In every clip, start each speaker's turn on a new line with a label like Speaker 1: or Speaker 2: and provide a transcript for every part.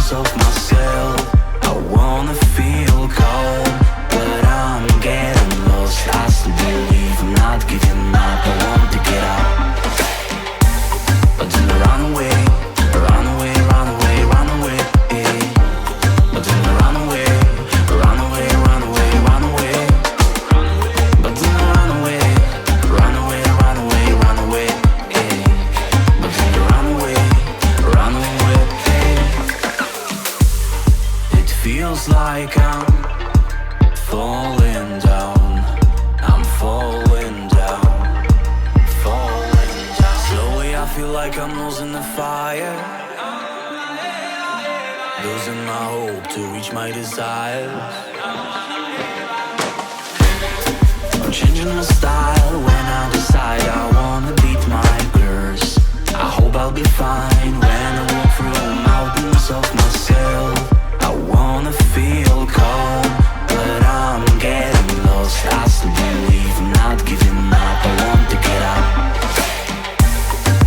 Speaker 1: mountains of myself. I wanna feel cold, but I'm getting lost. I still believe I'm not giving up. I want to get out, but then I run away, run away, run away, run away, but then I run away, run away, run away, run away, but then I run away, run away, run away, run away, but then I run away, run away. It feels like I'm falling down, I'm falling down, falling down. Slowly I feel like I'm losing the fire, losing my hope to reach my desires. I'm changing my style when I decide I wanna beat my curse. I hope I'll be fine when I walk through mountains of myself. I wanna feel calm, but I'm getting lost. I still believe I'm not giving up. I want to get out,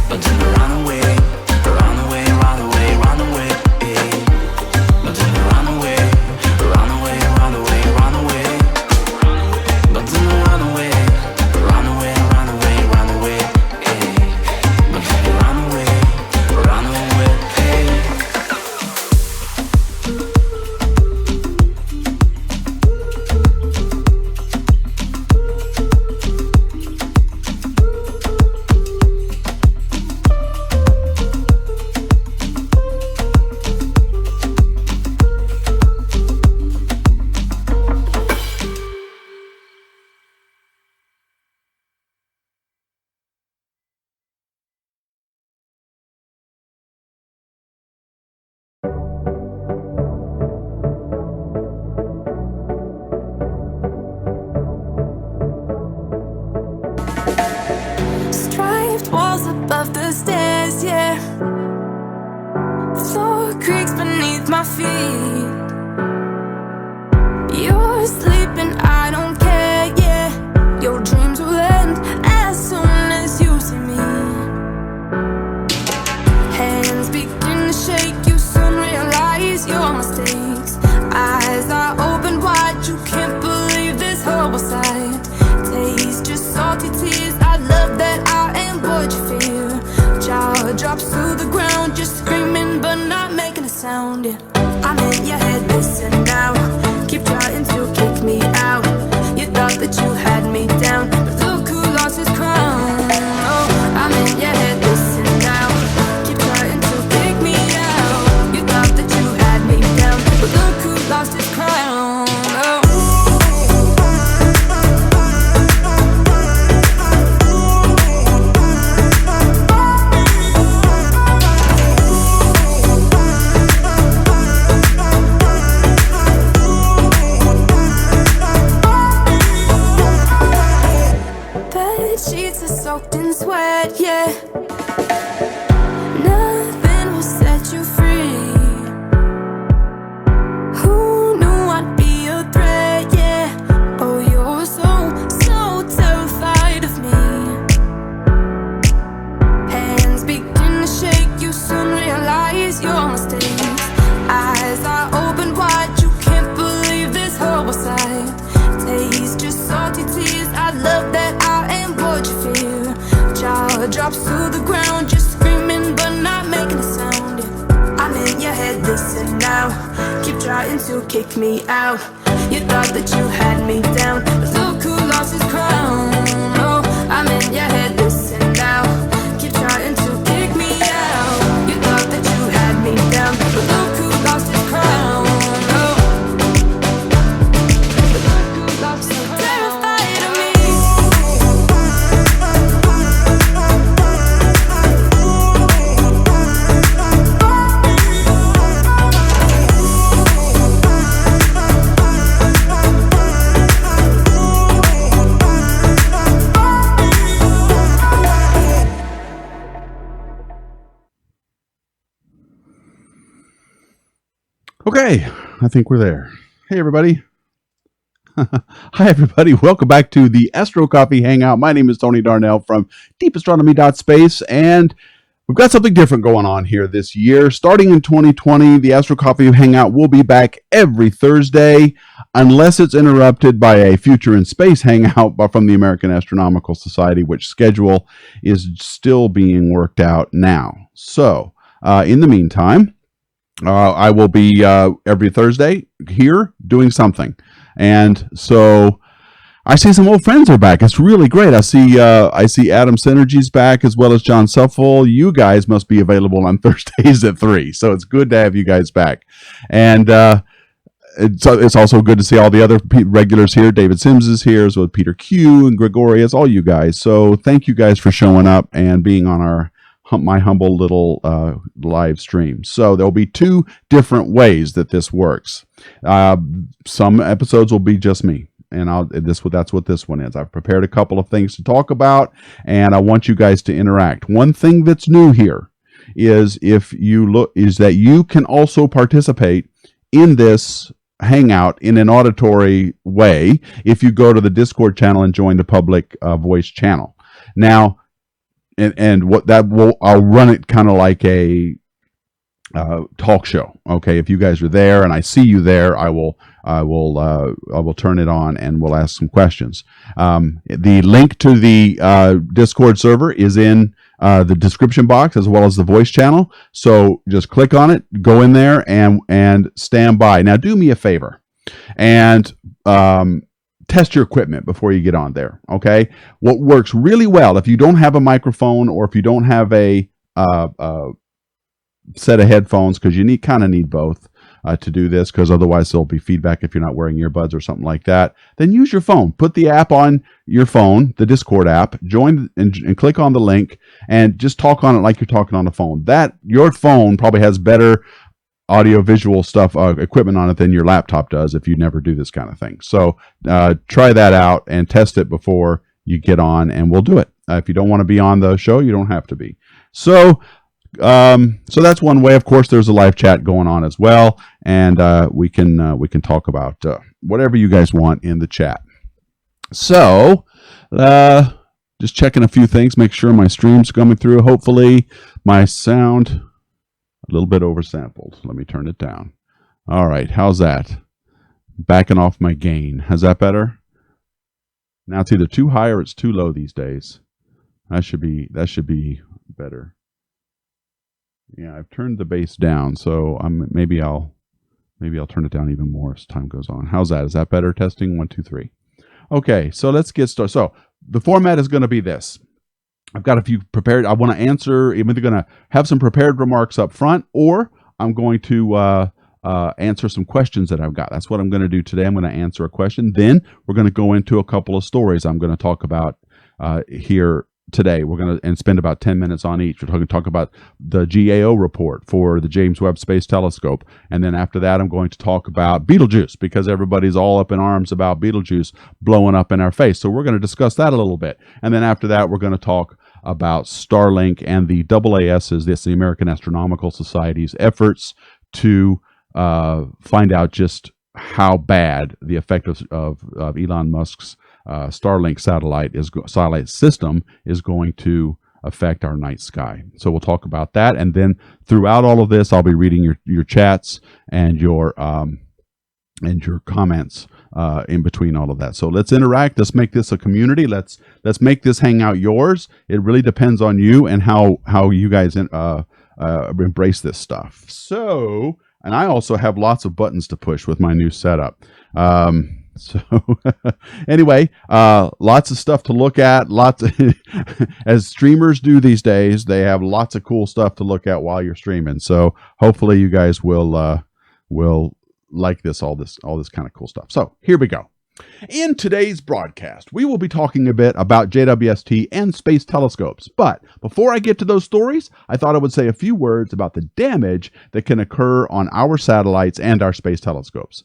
Speaker 1: but then I run away, run away, run away, run away, but then I run away, run away, run away, run away, but then I run away, run away, run away, run away, but then I run away, run away.
Speaker 2: Striped walls above the stairs, yeah. Floor creaks beneath my feet. You're sleeping, I don't care, yeah. Your dreams will end as soon as you see me. Hands begin to shake, you soon realize your mistakes. Eyes are open wide, you can't believe this horrible sight. Taste just salty tears, I love that I am what you fear. Jaw drops to the ground, just screaming but not making a sound, yeah. I'm in your head, listen now. Keep trying to kick me out. You thought that you had me down, but look who lost his crown. Oh, I'm in your head, listen now. Keep trying to kick me out. You thought that you had me down, but look who lost his crown. Oh. Bed sheets are soaked in sweat, yeah. Nothing will set you free. Who knew I'd be a threat, yeah. Oh, you're so terrified of me. Hands begin to shake, you soon realize your mistakes. Eyes are open wide, you can't believe this horrible sight. Taste just salty tears, I love that I am what you fear. Jaw drops to the ground, just screaming but not making a sound, yeah. I'm in your head, listen now. Keep trying to kick me out. You thought that you had me down, but look who lost his crown. Oh, I'm in your head, listen now. Keep trying to kick me out. You thought that you had me down, but look who lost his crown. Oh, but look who lost his crown. Terrified of me.
Speaker 3: Okay, I think we're there. Hey, everybody. Hi, everybody. Welcome back to the Astro Coffee Hangout. My name is Tony Darnell from deepastronomy.space, and We've got something different going on here this year. Starting in 2020, the Astro Coffee Hangout will be back every Thursday, unless it's interrupted by a Future in Space Hangout from the American Astronomical Society, which schedule is still being worked out now. So, in the meantime, I will be every Thursday here doing something. And so I see some old friends are back. It's really great. I see Adam Synergy's back, as well as John Suffel. You guys must be available on Thursdays at 3. So it's good to have you guys back. And it's also good to see all the other regulars here. David Sims is here, as well as Peter Q and Gregorius, all you guys. So thank you guys for showing up and being on my humble little live stream. So there'll be 2 different ways that this works. Some episodes will be just me, and that's what this one is. I've prepared a couple of things to talk about, and I want you guys to interact. One thing that's new here is that you can also participate in this hangout in an auditory way if you go to the Discord channel and join the public voice channel. Now, I'll run it kind of like a talk show. Okay, if you guys are there and I see you there, I will turn it on and we'll ask some questions. The link to the Discord server is in the description box, as well as the voice channel. So just click on it, go in there, and stand by. Now, do me a favor and test your equipment before you get on there. Okay, what works really well, if you don't have a microphone or if you don't have a set of headphones, because you kind of need both to do this, because otherwise there'll be feedback if you're not wearing earbuds or something like that, then use your phone. Put the app on your phone, the Discord app, join and click on the link and just talk on it like you're talking on the phone. Your phone probably has better audio-visual stuff, equipment on it than your laptop does if you never do this kind of thing. So try that out and test it before you get on, and we'll do it. If you don't want to be on the show, you don't have to be. So that's one way. Of course, there's a live chat going on as well, and we can talk about whatever you guys want in the chat. So just checking a few things, make sure my stream's coming through. Hopefully, my sound a little bit oversampled. Let me turn it down. All right, how's that? Backing off my gain. Is that better? Now it's either too high or it's too low these days. That should be better. Yeah, I've turned the bass down, so maybe I'll turn it down even more as time goes on. How's that? Is that better? Testing 1, 2, 3. Okay, so let's get started. So the format is going to be this. I've got a few prepared. I want to answer. I'm either going to have some prepared remarks up front, or I'm going to answer some questions that I've got. That's what I'm going to do today. I'm going to answer a question. Then we're going to go into a couple of stories I'm going to talk about here today. We're going to spend about 10 minutes on each. We're going to talk about the GAO report for the James Webb Space Telescope. And then after that, I'm going to talk about Betelgeuse, because everybody's all up in arms about Betelgeuse blowing up in our face. So we're going to discuss that a little bit. And then after that, we're going to talk about Starlink and the AAS's, the American Astronomical Society's efforts to find out just how bad the effect of Elon Musk's Starlink satellite system is going to affect our night sky. So we'll talk about that, and then throughout all of this, I'll be reading your chats and your comments in between all of that. So let's interact. Let's make this a community. Let's make this hangout yours. It really depends on you and how you guys embrace this stuff. So, and I also have lots of buttons to push with my new setup. So anyway, lots of stuff to look at. As streamers do these days, they have lots of cool stuff to look at while you're streaming. So hopefully you guys will like all this kind of cool stuff. So here we go. In today's broadcast, we will be talking a bit about JWST and space telescopes. But before I get to those stories, I thought I would say a few words about the damage that can occur on our satellites and our space telescopes.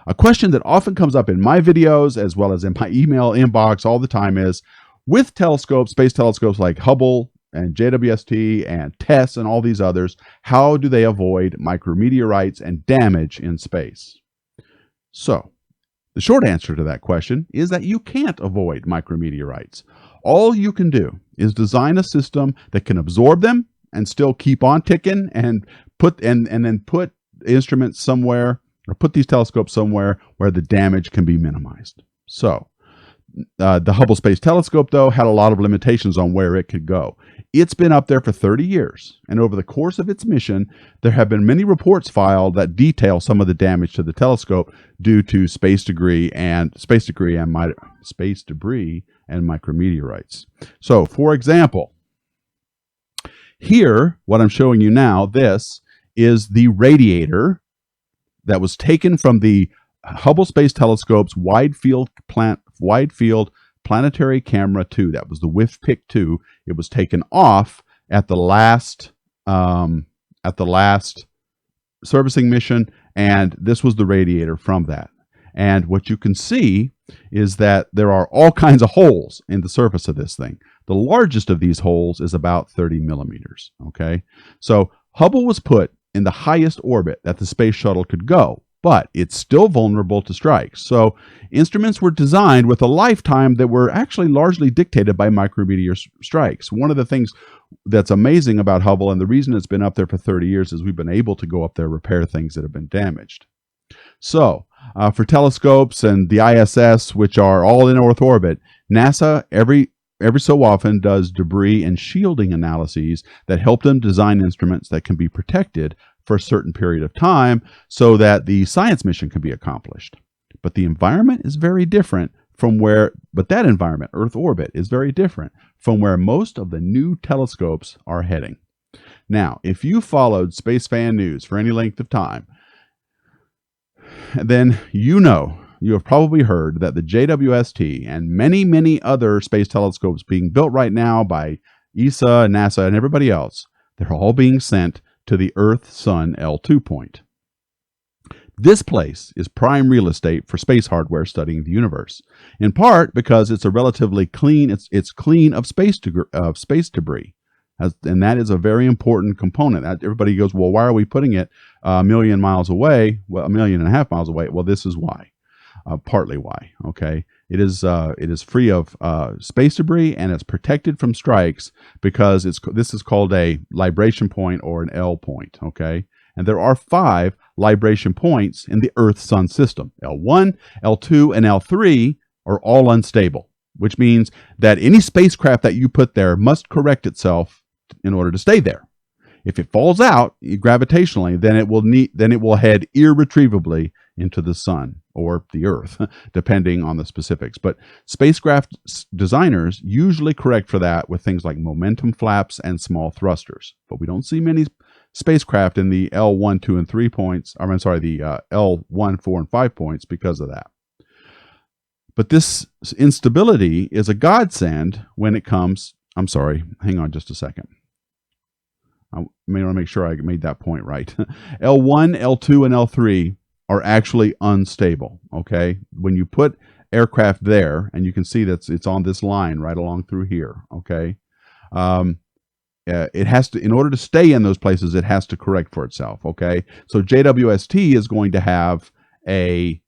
Speaker 3: A question that often comes up in my videos, as well as in my email inbox all the time, is, with telescopes, space telescopes like Hubble and JWST and TESS and all these others, how do they avoid micrometeorites and damage in space? So, the short answer to that question is that you can't avoid micrometeorites. All you can do is design a system that can absorb them and still keep on ticking and then put instruments somewhere, or put these telescopes somewhere where the damage can be minimized. So the Hubble Space Telescope, though, had a lot of limitations on where it could go. It's been up there for 30 years, and over the course of its mission, there have been many reports filed that detail some of the damage to the telescope due to space debris and micrometeorites. So, for example, here, what I'm showing you now, this is the radiator that was taken from the Hubble Space Telescope's Wide Field Planetary Camera 2. That was the WIF-PIC 2. It was taken off at the last servicing mission, and this was the radiator from that. And what you can see is that there are all kinds of holes in the surface of this thing. The largest of these holes is about 30 millimeters. Okay, so Hubble was put in the highest orbit that the space shuttle could go, but it's still vulnerable to strikes. So instruments were designed with a lifetime that were actually largely dictated by micrometeor strikes. One of the things that's amazing about Hubble, and the reason it's been up there for 30 years, is we've been able to go up there, repair things that have been damaged. So for telescopes and the ISS, which are all in Earth orbit, NASA every so often does debris and shielding analyses that help them design instruments that can be protected for a certain period of time so that the science mission can be accomplished. But the environment is very different that environment, Earth orbit, is very different from where most of the new telescopes are heading. Now, if you followed Space Fan News for any length of time, then you have probably heard that the JWST and many, many other space telescopes being built right now by ESA, NASA, and everybody else, they're all being sent to the Earth-Sun L2 point. This place is prime real estate for space hardware studying the universe, in part because it's a relatively clean, it's clean of space debris. And that is a very important component. Everybody goes, well, why are we putting it a million miles away? Well, 1.5 million miles away. Well, this is why. Partly why. Okay, it is free of space debris, and it's protected from strikes because this is called a libration point or an L point. Okay, and there are 5 libration points in the Earth-Sun system. L1, L2, and L3 are all unstable, which means that any spacecraft that you put there must correct itself in order to stay there. If it falls out gravitationally, then it will head irretrievably into the sun or the Earth, depending on the specifics. But spacecraft designers usually correct for that with things like momentum flaps and small thrusters. But we don't see many spacecraft in the L1, 2, and 3 points. The L1, 4, and 5 points because of that. But this instability is a godsend when it comes. I'm sorry, hang on just a second. I may want to make sure I made that point right. L1, L2, and L3 are actually unstable. Okay, when you put aircraft there, and you can see that it's on this line right along through here. Okay, it has to, in order to stay in those places, it has to correct for itself. Okay, so JWST is going to have a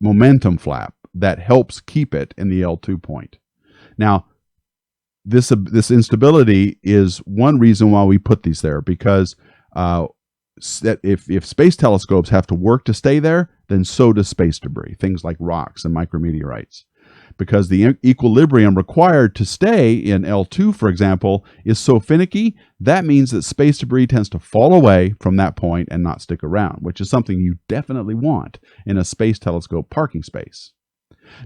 Speaker 3: momentum flap that helps keep it in the L2 point. Now, this instability is one reason why we put these there, because if space telescopes have to work to stay there, then so does space debris, things like rocks and micrometeorites. Because the equilibrium required to stay in L2, for example, is so finicky, that means that space debris tends to fall away from that point and not stick around, which is something you definitely want in a space telescope parking space.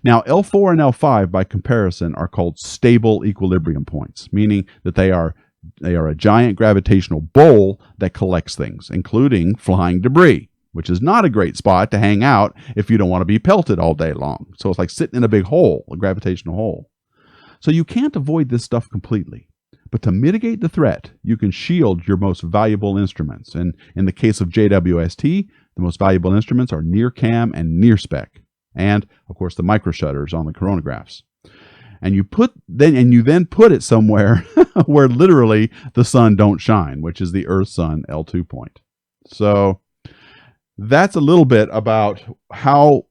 Speaker 3: Now, L4 and L5, by comparison, are called stable equilibrium points, meaning that they are a giant gravitational bowl that collects things, including flying debris, which is not a great spot to hang out if you don't want to be pelted all day long. So it's like sitting in a big hole, a gravitational hole. So you can't avoid this stuff completely. But to mitigate the threat, you can shield your most valuable instruments. And in the case of JWST, the most valuable instruments are NIRCam and NIRSpec. And, of course, the microshutters on the coronagraphs. And you then put it somewhere where literally the sun don't shine, which is the Earth-Sun L2 point. So that's a little bit about how,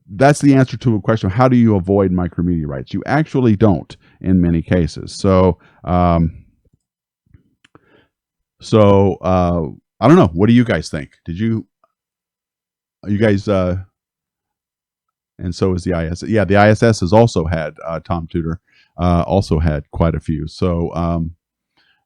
Speaker 3: that's the answer to a question of how do you avoid micrometeorites? You actually don't in many cases. So So I don't know. What do you guys think? You guys? And so is the ISS. Yeah, the ISS has also had Tom Tudor. Also had quite a few. So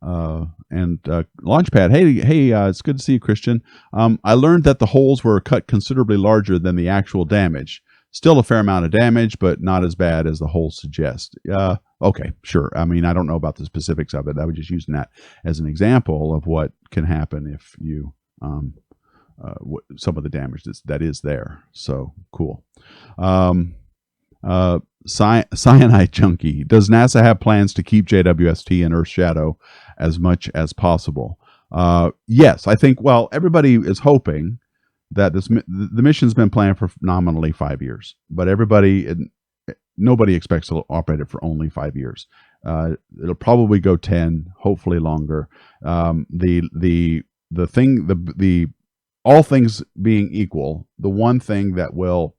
Speaker 3: Launchpad. Hey, it's good to see you, Christian. I learned that the holes were cut considerably larger than the actual damage. Still a fair amount of damage, but not as bad as the holes suggest. Okay, sure. I mean, I don't know about the specifics of it. I was just using that as an example of what can happen if you some of the damage that is there. So cool. Cyanide Junkie. Does NASA have plans to keep JWST in Earth's shadow as much as possible? Yes, I think. Well, everybody is hoping that the mission's been planned for nominally 5 years, but nobody expects to operate it for only 5 years. It'll probably go 10, hopefully longer. All things being equal, the one thing that will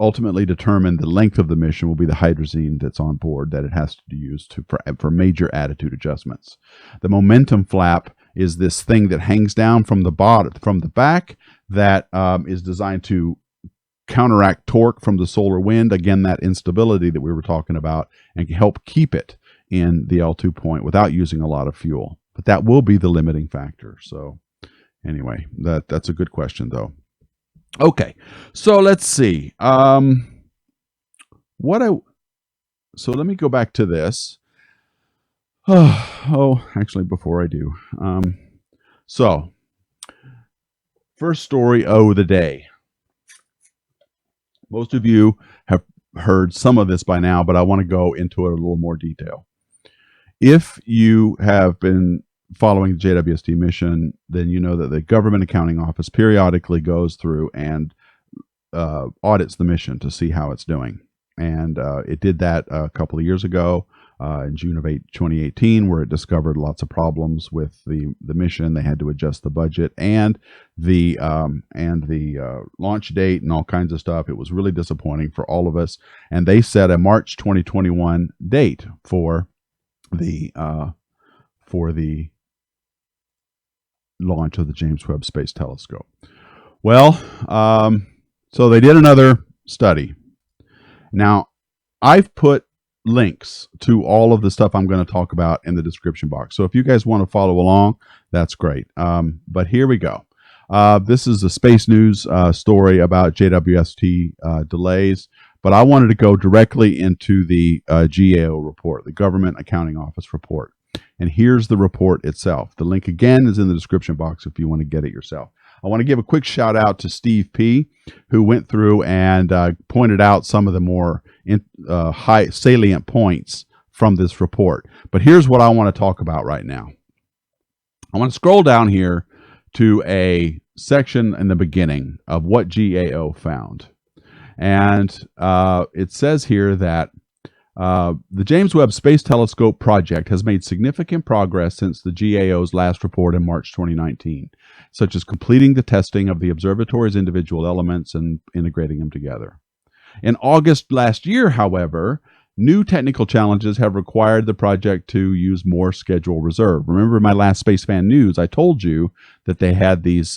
Speaker 3: ultimately determine the length of the mission will be the hydrazine that's on board that it has to use for major attitude adjustments. The momentum flap is this thing that hangs down from the back that is designed to counteract torque from the solar wind. Again, that instability that we were talking about, and help keep it in the L2 point without using a lot of fuel. But that will be the limiting factor. So anyway, that's a good question, though. Okay, so let's see. So let me go back to this. Actually, before I do, so first story of the day. Most of you have heard some of this by now, but I want to go into it a little more detail. If you have been following the JWST mission, then you know that the Government Accounting Office periodically goes through and audits the mission to see how it's doing. And it did that a couple of years ago in June of 2018, where it discovered lots of problems with the mission. They had to adjust the budget and the launch date and all kinds of stuff. It was really disappointing for all of us. And they set a March 2021 date for the launch of the James Webb Space Telescope. Well, so they did another study. Now, I've put links to all of the stuff I'm going to talk about in the description box. So if you guys want to follow along, that's great. But here we go. This is a Space News story about JWST delays, but I wanted to go directly into the GAO report, the Government Accounting Office report. And here's the report itself. The link again is in the description box if you want to get it yourself. I want to give a quick shout out to Steve P., who went through and pointed out some of the more high salient points from this report. But here's what I want to talk about right now. I want to scroll down here to a section in the beginning of what GAO found. And it says here that the James Webb Space Telescope project has made significant progress since the GAO's last report in March 2019, such as completing the testing of the observatory's individual elements and integrating them together. In August last year, however, new technical challenges have required the project to use more schedule reserve. Remember my last Space Fan News, I told you that they had these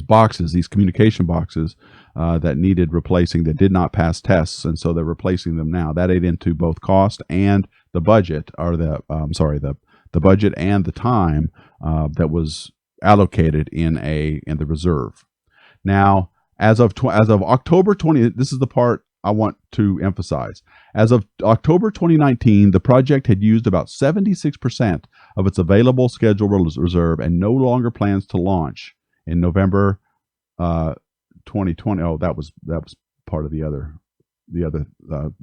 Speaker 3: boxes, these communication boxes that needed replacing, that did not pass tests, and so they're replacing them now. That ate into both cost and the budget, or the budget and the time that was allocated in the reserve. Now, as of October 20, this is the part I want to emphasize. As of October 2019, the project had used about 76% of its available schedule reserve and no longer plans to launch in November 2020. Oh, that was part of the other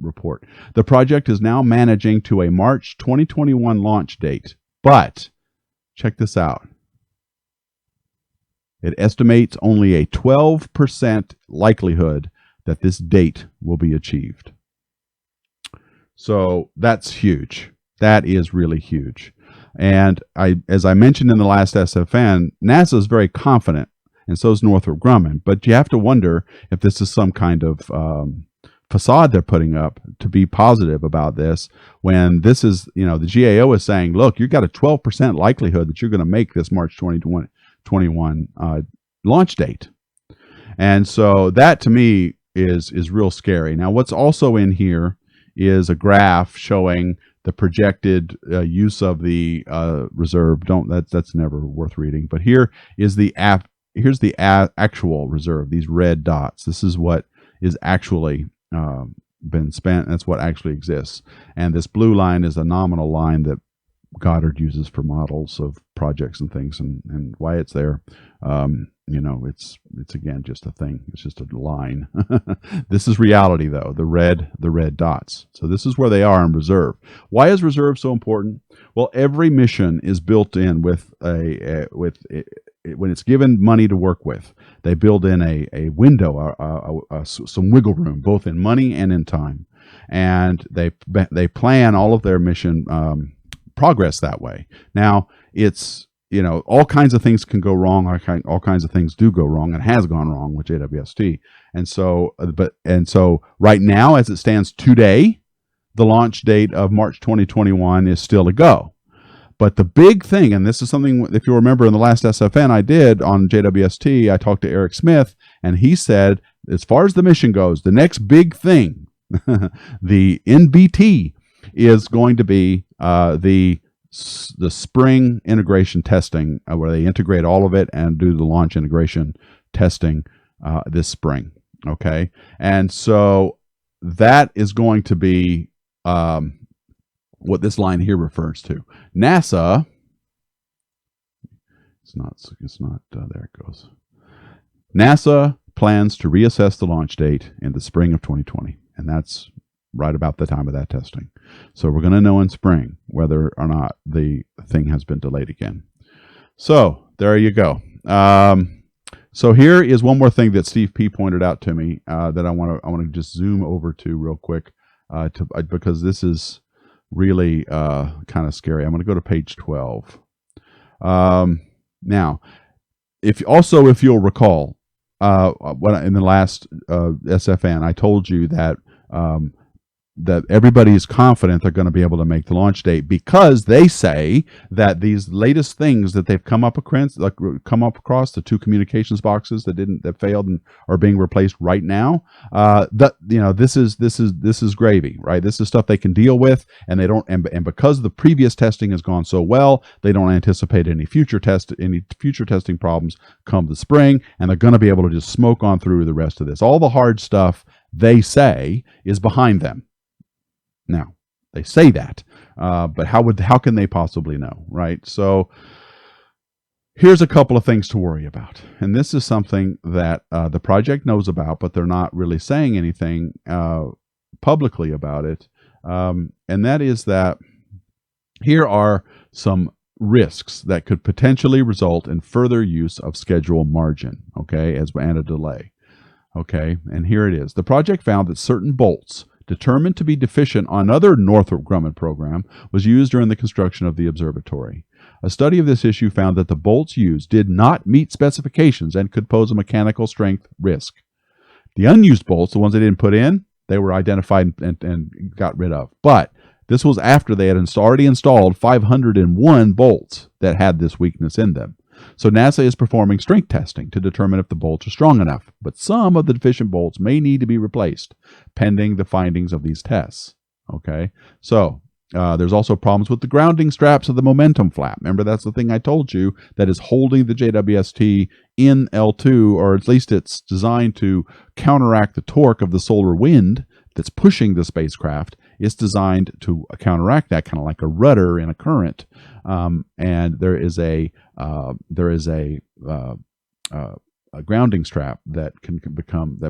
Speaker 3: report. The project is now managing to a March 2021 launch date, but check this out. It estimates only a 12% likelihood that this date will be achieved. So that's huge. That is really huge. And as I mentioned in the last SFN, NASA is very confident, and so is Northrop Grumman. But you have to wonder if this is some kind of facade they're putting up to be positive about this, when this is, the GAO is saying, look, you've got a 12% likelihood that you're going to make this March 2021 launch date. And so that to me is real scary. Now, what's also in here is a graph showing the projected use of the reserve. That's never worth reading. But here's the actual reserve. These red dots. This is what is actually been spent. That's what actually exists. And this blue line is a nominal line that Goddard uses for models of projects and things, and why it's there. It's again just a thing. It's just a line. This is reality, though. The red dots. So this is where they are in reserve. Why is reserve so important? Well, every mission is built in with when it's given money to work with, they build in a window, some wiggle room, both in money and in time, and they plan all of their mission progress that way. Now, it's all kinds of things can go wrong. All kinds of things do go wrong, and has gone wrong with JWST. And so right now, as it stands today, the launch date of March 2021 is still a go. But the big thing, and this is something, if you remember in the last SFN I did on JWST, I talked to Eric Smith, and he said, as far as the mission goes, the next big thing, the NBT, is going to be the spring integration testing, where they integrate all of it and do the launch integration testing this spring. Okay, and so that is going to be what this line here refers to. NASA, it's not there it goes. NASA plans to reassess the launch date in the spring of 2020, and that's right about the time of that testing. So we're going to know in spring whether or not the thing has been delayed again. So there you go. So here is one more thing that Steve P pointed out to me that I want to just zoom over to real quick because this is really kind of scary. I'm going to go to page 12. Now, if you'll recall, in the last SFN, I told you that that everybody is confident they're going to be able to make the launch date, because they say that these latest things that they've come up across, the two communications boxes that failed and are being replaced right now, this is gravy, right? This is stuff they can deal with, and they don't, and because the previous testing has gone so well, they don't anticipate any future testing problems come the spring, and they're going to be able to just smoke on through the rest of this. All the hard stuff, they say, is behind them. Now, they say that, but how can they possibly know, right? So here's a couple of things to worry about. And this is something that the project knows about, but they're not really saying anything publicly about it. And that is that here are some risks that could potentially result in further use of schedule margin, okay, and a delay. Okay, and here it is. The project found that certain bolts determined to be deficient on another Northrop Grumman program was used during the construction of the observatory. A study of this issue found that the bolts used did not meet specifications and could pose a mechanical strength risk. The unused bolts, the ones they didn't put in, they were identified and got rid of. But this was after they had already installed 501 bolts that had this weakness in them. So NASA is performing strength testing to determine if the bolts are strong enough, but some of the deficient bolts may need to be replaced, pending the findings of these tests. Okay, so there's also problems with the grounding straps of the momentum flap. Remember, that's the thing I told you that is holding the JWST in L2, or at least it's designed to counteract the torque of the solar wind that's pushing the spacecraft. It's designed to counteract that, kind of like a rudder in a current. And there is a grounding strap that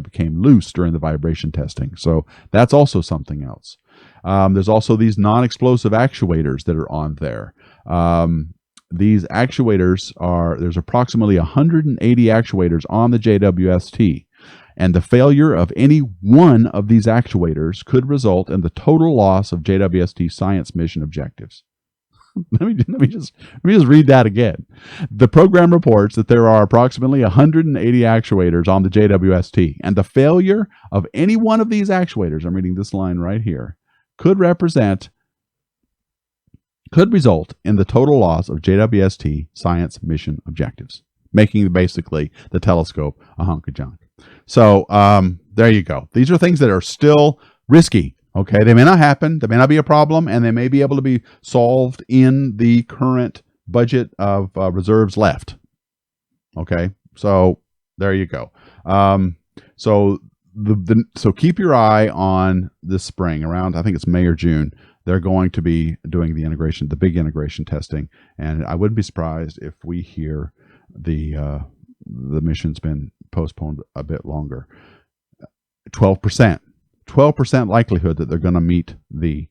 Speaker 3: became loose during the vibration testing. So that's also something else. There's also these non-explosive actuators that are on there. These actuators there's approximately 180 actuators on the JWST. And the failure of any one of these actuators could result in the total loss of JWST science mission objectives. let me just read that again. The program reports that there are approximately 180 actuators on the JWST, and the failure of any one of these actuators, I'm reading this line right here, could result in the total loss of JWST science mission objectives, making basically the telescope a hunk of junk. So there you go. These are things that are still risky. Okay, they may not happen, they may not be a problem, and they may be able to be solved in the current budget of reserves left. Okay, so there you go. So so keep your eye on this spring around, I think it's May or June. They're going to be doing the integration, the big integration testing, and I wouldn't be surprised if we hear the mission's been postponed a bit longer. 12% likelihood that they're going to meet the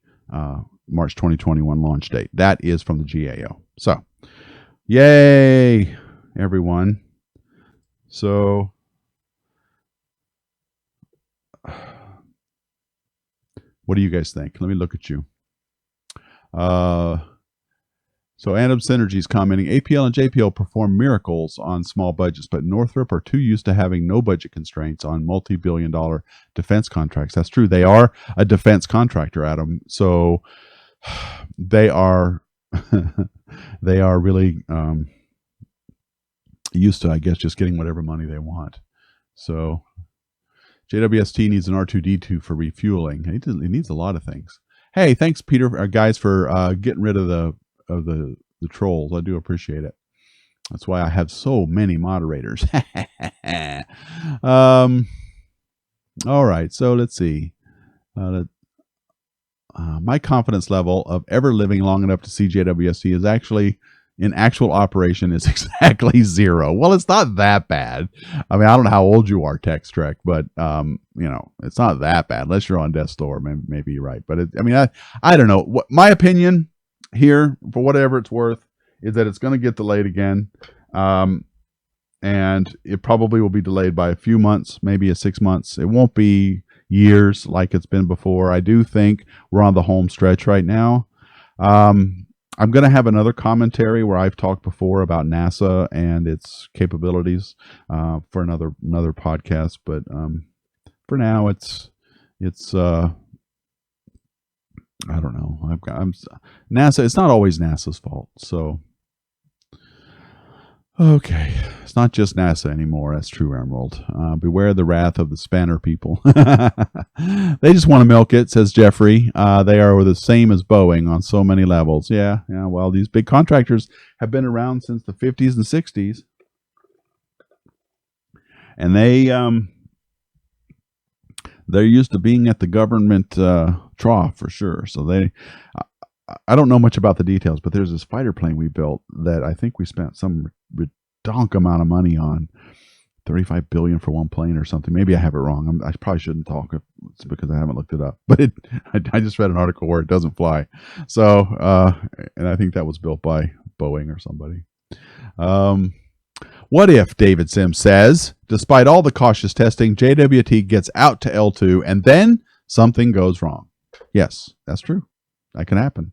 Speaker 3: March 2021 launch date. That is from the GAO. So, yay, everyone. So, what do you guys think? Let me look at you. So Adam Synergy's commenting, APL and JPL perform miracles on small budgets, but Northrop are too used to having no budget constraints on multi-billion-dollar defense contracts. That's true. They are a defense contractor, Adam. So they are they are really used to, I guess, just getting whatever money they want. So JWST needs an R2D2 for refueling. It needs a lot of things. Hey, thanks, Peter, guys, for getting rid of the trolls. I do appreciate it. That's why I have so many moderators. All right, so let's see. My confidence level of ever living long enough to see JWST is actually in actual operation is exactly 0. Well, it's not that bad. I mean, I don't know how old you are, Tex Trek, but it's not that bad unless you're on death's door. Maybe you're right, but I don't know. What my opinion here, for whatever it's worth, is that it's going to get delayed again, and it probably will be delayed by a few months, maybe 6 months. It won't be years like it's been before. I do think we're on the home stretch right now. I'm going to have another commentary where I've talked before about NASA and its capabilities for another podcast, but for now it's I don't know. NASA. It's not always NASA's fault. So, okay, it's not just NASA anymore. That's true, Emerald. Beware the wrath of the Spanner people. They just want to milk it, says Jeffrey. They are the same as Boeing on so many levels. Yeah. Well, these big contractors have been around since the 50s and 60s, and they're used to being at the government trough for sure. So I don't know much about the details, but there's this fighter plane we built that I think we spent some redonk amount of money on, $35 billion for one plane or something. Maybe I have it wrong. I probably shouldn't talk it's because I haven't looked it up. But I just read an article where it doesn't fly. So and I think that was built by Boeing or somebody. What if, David Sims says, despite all the cautious testing, JWT gets out to L2 and then something goes wrong? Yes, that's true. That can happen.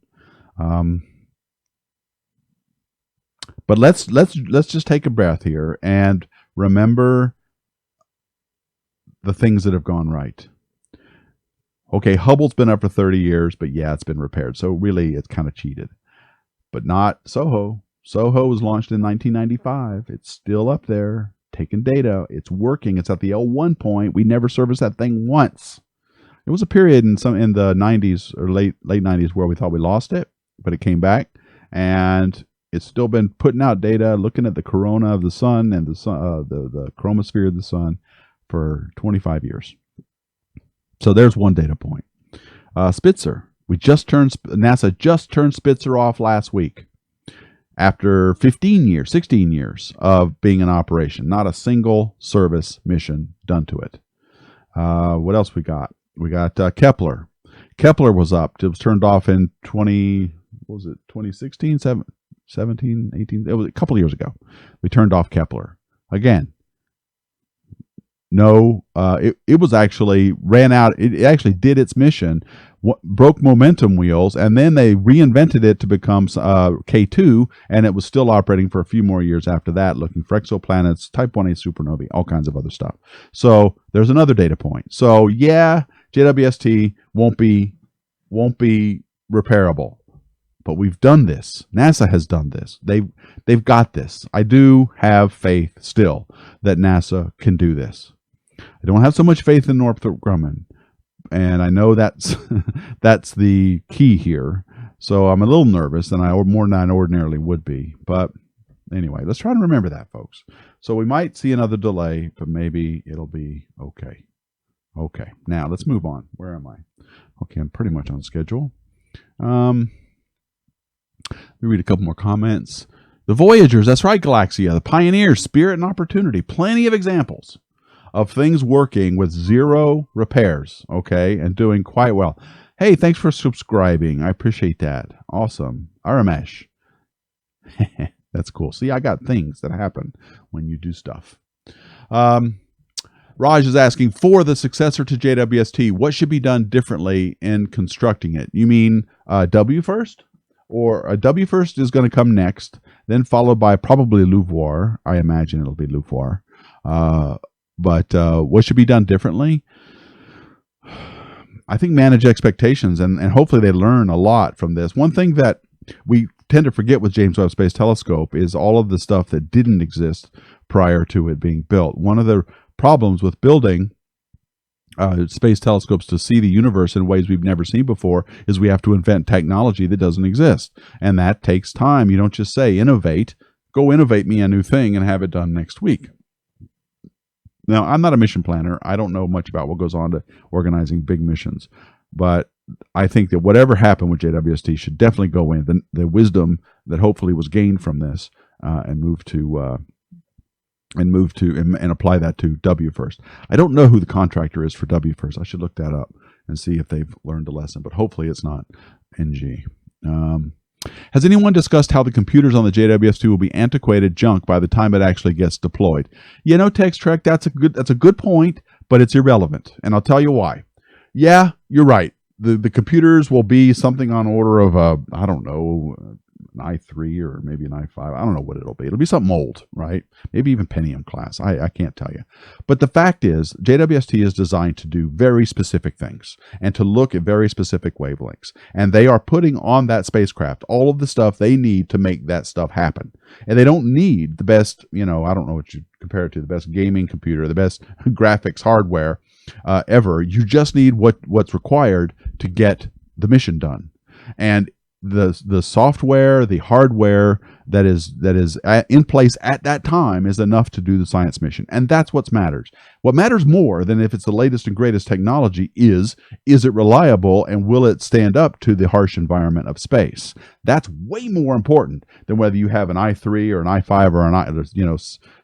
Speaker 3: But let's just take a breath here and remember the things that have gone right. Okay, Hubble's been up for 30 years, but yeah, it's been repaired. So really, it's kind of cheated. But not SOHO. SOHO was launched in 1995. It's still up there, taking data. It's working. It's at the L1 point. We never serviced that thing once. There was a period in the 90s or late 90s where we thought we lost it, but it came back, and it's still been putting out data, looking at the corona of the sun and the chromosphere of the sun for 25 years. So there's one data point. Spitzer. NASA just turned Spitzer off last week. After 16 years of being in operation, not a single service mission done to it. What else we got? We got Kepler. Kepler was up. It was turned off in 2016, 17, 18. It was a couple of years ago. We turned off Kepler. Again, it was actually ran out. It actually did its mission, broke momentum wheels, and then they reinvented it to become K2, and it was still operating for a few more years after that, looking for exoplanets, Type 1a supernovae, all kinds of other stuff. So there's another data point. So yeah, JWST won't be repairable. But we've done this. NASA has done this. They've got this. I do have faith still that NASA can do this. I don't have so much faith in Northrop Grumman, and I know that's that's the key here. So I'm a little nervous, and more than I ordinarily would be. But anyway, let's try to remember that, folks. So we might see another delay, but maybe it'll be okay. Okay, now let's move on. Where am I? Okay, I'm pretty much on schedule. Let me read a couple more comments. The Voyagers, that's right, Galaxia. The Pioneers, Spirit and Opportunity. Plenty of examples of things working with 0 repairs, okay, and doing quite well. Hey, thanks for subscribing. I appreciate that. Awesome. Aramesh. That's cool. See, I got things that happen when you do stuff. Raj is asking, for the successor to JWST, what should be done differently in constructing it? You mean W first? Or a W first is going to come next, then followed by probably Louvoir. I imagine it'll be Louvoir. But what should be done differently? I think manage expectations, and hopefully they learn a lot from this. One thing that we tend to forget with James Webb Space Telescope is all of the stuff that didn't exist prior to it being built. One of the problems with building space telescopes to see the universe in ways we've never seen before is we have to invent technology that doesn't exist. And that takes time. You don't just say, innovate, go innovate me a new thing and have it done next week. Now, I'm not a mission planner. I don't know much about what goes on to organizing big missions. But I think that whatever happened with JWST should definitely go in. The wisdom that hopefully was gained from this and apply that to W first. I don't know who the contractor is for W first. I should look that up and see if they've learned a lesson, but hopefully it's not NG. Has anyone discussed how the computers on the JWST will be antiquated junk by the time it actually gets deployed? You know, Text Trek, that's a good point, but it's irrelevant, and I'll tell you why. Yeah, you're right. The computers will be something on order of I don't know, an i3 or maybe an i5. I don't know what it'll be. It'll be something old, right? Maybe even Pentium class. I can't tell you. But the fact is, JWST is designed to do very specific things and to look at very specific wavelengths. And they are putting on that spacecraft all of the stuff they need to make that stuff happen. And they don't need the best, I don't know what you compare it to, the best gaming computer, the best graphics hardware ever. You just need what's required to get the mission done. And the software, the hardware that is in place at that time is enough to do the science mission. And that's what matters. What matters more than if it's the latest and greatest technology is it reliable and will it stand up to the harsh environment of space? That's way more important than whether you have an i3 or an i5 or an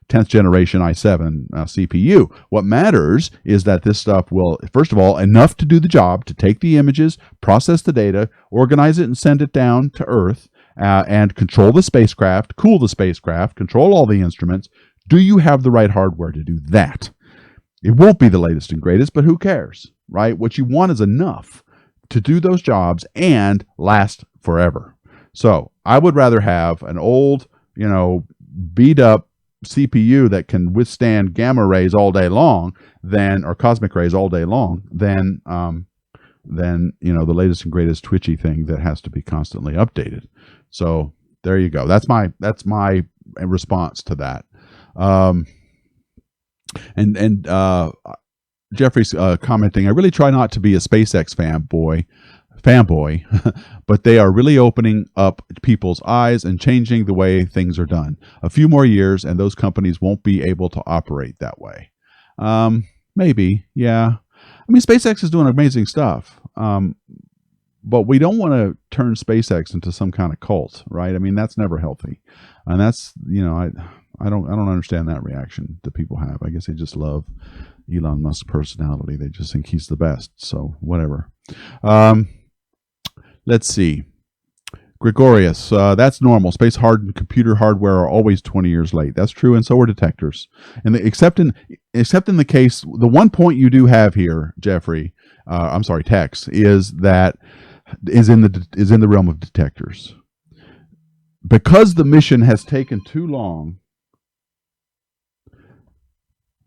Speaker 3: 10th generation i7 CPU. What matters is that this stuff will, first of all, enough to do the job, to take the images, process the data, organize it and send it down to Earth, and control the spacecraft, cool the spacecraft, control all the instruments. Do you have the right hardware to do that? It won't be the latest and greatest, but who cares, right? What you want is enough to do those jobs and last forever. So I would rather have an old, beat up CPU that can withstand gamma rays all day long or cosmic rays all day long than the latest and greatest twitchy thing that has to be constantly updated. So there you go. That's my response to that. And Jeffrey's commenting, I really try not to be a SpaceX fanboy, but they are really opening up people's eyes and changing the way things are done. A few more years and those companies won't be able to operate that way. Maybe, yeah. I mean, SpaceX is doing amazing stuff, but we don't want to turn SpaceX into some kind of cult, right? I mean, that's never healthy, and that's I don't understand that reaction that people have. I guess they just love Elon Musk's personality. They just think he's the best. So whatever. Let's see. Gregorius, that's normal. Space hardened computer hardware are always 20 years late. That's true, and so are detectors. And except in the case, the one point you do have here, Jeffrey, Tex, is in the realm of detectors. Because the mission has taken too long.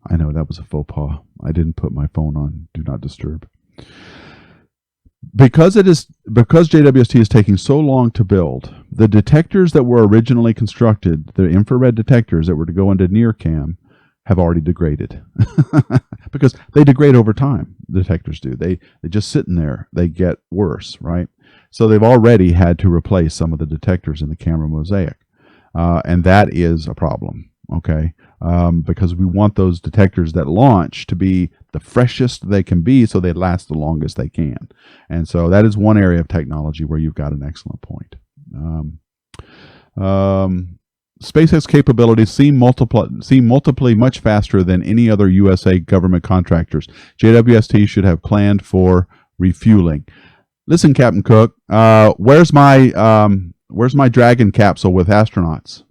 Speaker 3: I know that was a faux pas. I didn't put my phone on Do Not Disturb. Because JWST is taking so long to build, the detectors that were originally constructed, the infrared detectors that were to go into NIRCam, have already degraded. Because they degrade over time. The detectors do. They just sit in there. They get worse, right? So they've already had to replace some of the detectors in the camera mosaic, and that is a problem. Okay, because we want those detectors that launch to be the freshest they can be, so they last the longest they can. And so that is one area of technology where you've got an excellent point. SpaceX capabilities seem multiply much faster than any other USA government contractors. JWST should have planned for refueling. Listen, Captain Cook, where's my Dragon capsule with astronauts?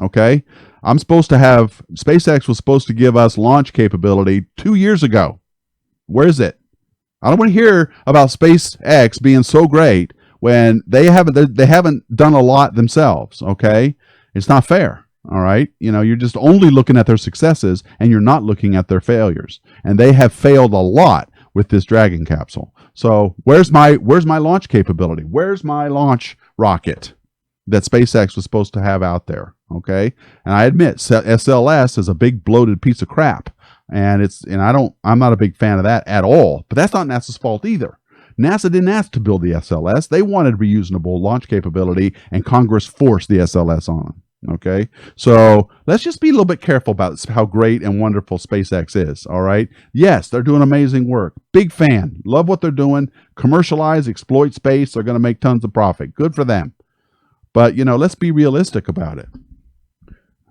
Speaker 3: Okay. I'm supposed to have, SpaceX was supposed to give us launch capability 2 years ago. Where is it? I don't want to hear about SpaceX being so great when they haven't done a lot themselves. Okay. It's not fair. All right. You're just only looking at their successes and you're not looking at their failures. And they have failed a lot with this Dragon capsule. So where's my launch capability? Where's my launch rocket that SpaceX was supposed to have out there? Okay, and I admit SLS is a big bloated piece of crap, and I'm not a big fan of that at all. But that's not NASA's fault either. NASA didn't ask to build the SLS; they wanted reusable launch capability, and Congress forced the SLS on them. Okay, so let's just be a little bit careful about how great and wonderful SpaceX is. All right, yes, they're doing amazing work. Big fan, love what they're doing. Commercialize, exploit space. They're going to make tons of profit. Good for them. But let's be realistic about it.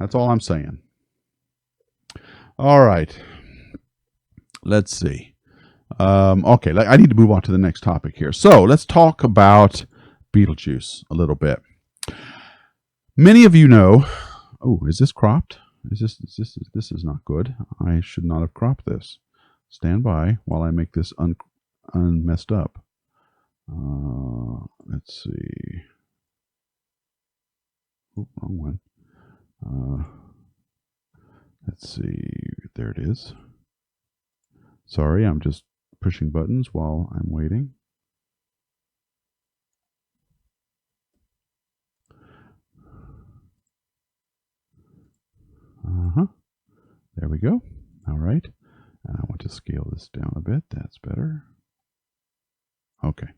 Speaker 3: That's all I'm saying. All right. Let's see. Okay, I need to move on to the next topic here. So let's talk about Betelgeuse a little bit. Many of you know. Oh, is this cropped? This is not good. I should not have cropped this. Stand by while I make this unmessed up. Let's see. Oh, wrong one. Let's see. There it is. Sorry, I'm just pushing buttons while I'm waiting. There we go. All right. And I want to scale this down a bit. That's better. Okay.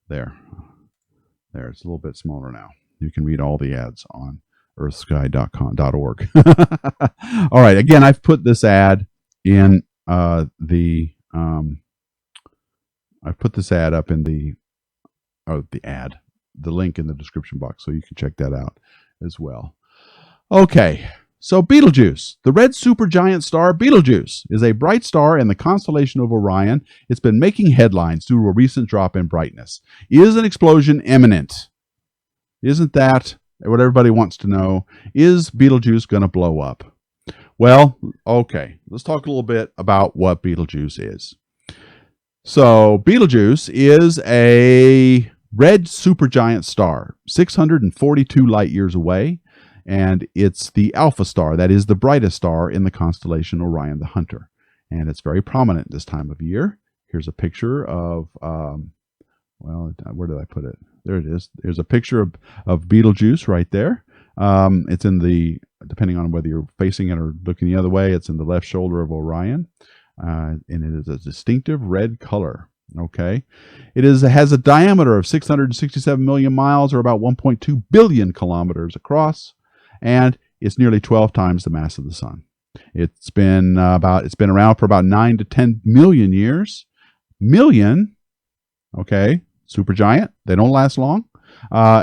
Speaker 3: There. It's a little bit smaller now. You can read all the ads on earthsky.org. All right. Again, I've put this ad in I've put this ad up in the link in the description box, so you can check that out as well. Okay. So Betelgeuse, the red supergiant star Betelgeuse, is a bright star in the constellation of Orion. It's been making headlines due to a recent drop in brightness. Is an explosion imminent? Isn't that what everybody wants to know? Is Betelgeuse going to blow up? Well, okay. Let's talk a little bit about what Betelgeuse is. So Betelgeuse is a red supergiant star, 642 light years away. And it's the alpha star, that is the brightest star in the constellation Orion the Hunter. And it's very prominent this time of year. Here's a picture of, where did I put it? There it is. There's a picture of Betelgeuse right there. It's in depending on whether you're facing it or looking the other way, it's in the left shoulder of Orion. And it is a distinctive red color. Okay. It has a diameter of 667 million miles, or about 1.2 billion kilometers across. And it's nearly 12 times the mass of the sun. It's been around for about 9 to 10 million years. Okay, supergiant. They don't last long.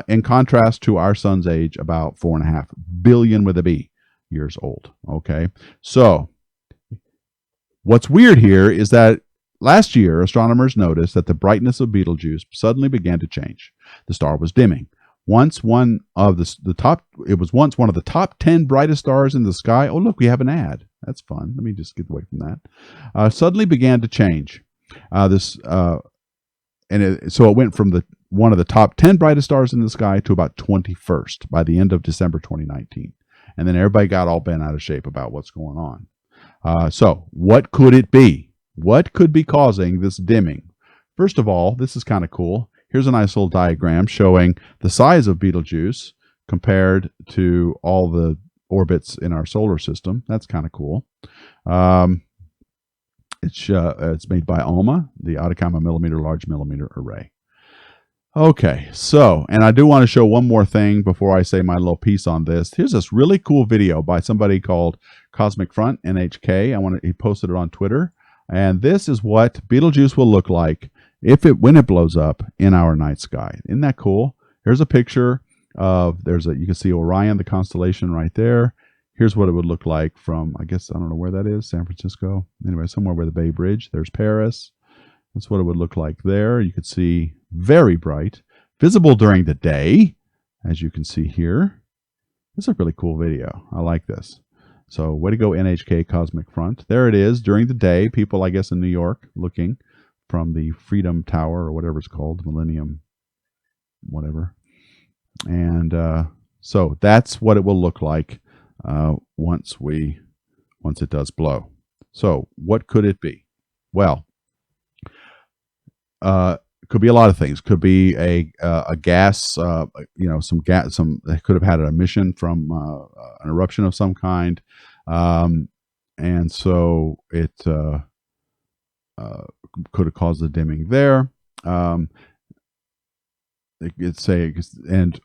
Speaker 3: In contrast to our sun's age, about 4.5 billion with a B years old. Okay, so what's weird here is that last year, astronomers noticed that the brightness of Betelgeuse suddenly began to change. The star was dimming. once one of the top. It was once one of the top 10 brightest stars in the sky. Oh, look, we have an ad. That's fun. Let me just get away from that. Suddenly began to change. So it went from one of the top 10 brightest stars in the sky to about 21st by the end of December 2019. And then everybody got all bent out of shape about what's going on. So what could it be? What could be causing this dimming? First of all, this is kind of cool. Here's a nice little diagram showing the size of Betelgeuse compared to all the orbits in our solar system. That's kind of cool. It's made by ALMA, the Atacama Millimeter Large Millimeter Array. Okay, so, and I do want to show one more thing before I say my little piece on this. Here's this really cool video by somebody called Cosmic Front, NHK. He posted it on Twitter. And this is what Betelgeuse will look like when it blows up in our night sky. Isn't that cool? Here's a picture of, you can see Orion, the constellation right there. Here's what it would look like from, I guess, I don't know where that is, San Francisco. Anyway, somewhere where the Bay Bridge. There's Paris. That's what it would look like there. You could see very bright, visible during the day, as you can see here. This is a really cool video. I like this. So way to go, NHK Cosmic Front. There it is during the day. People, I guess, in New York looking from the Freedom Tower or whatever it's called, Millennium, whatever. And so that's what it will look like once it does blow. So what could it be? Well, could be a lot of things. Could be a gas, some gas. It could have had an emission from an eruption of some kind, and so it could have caused the dimming there. And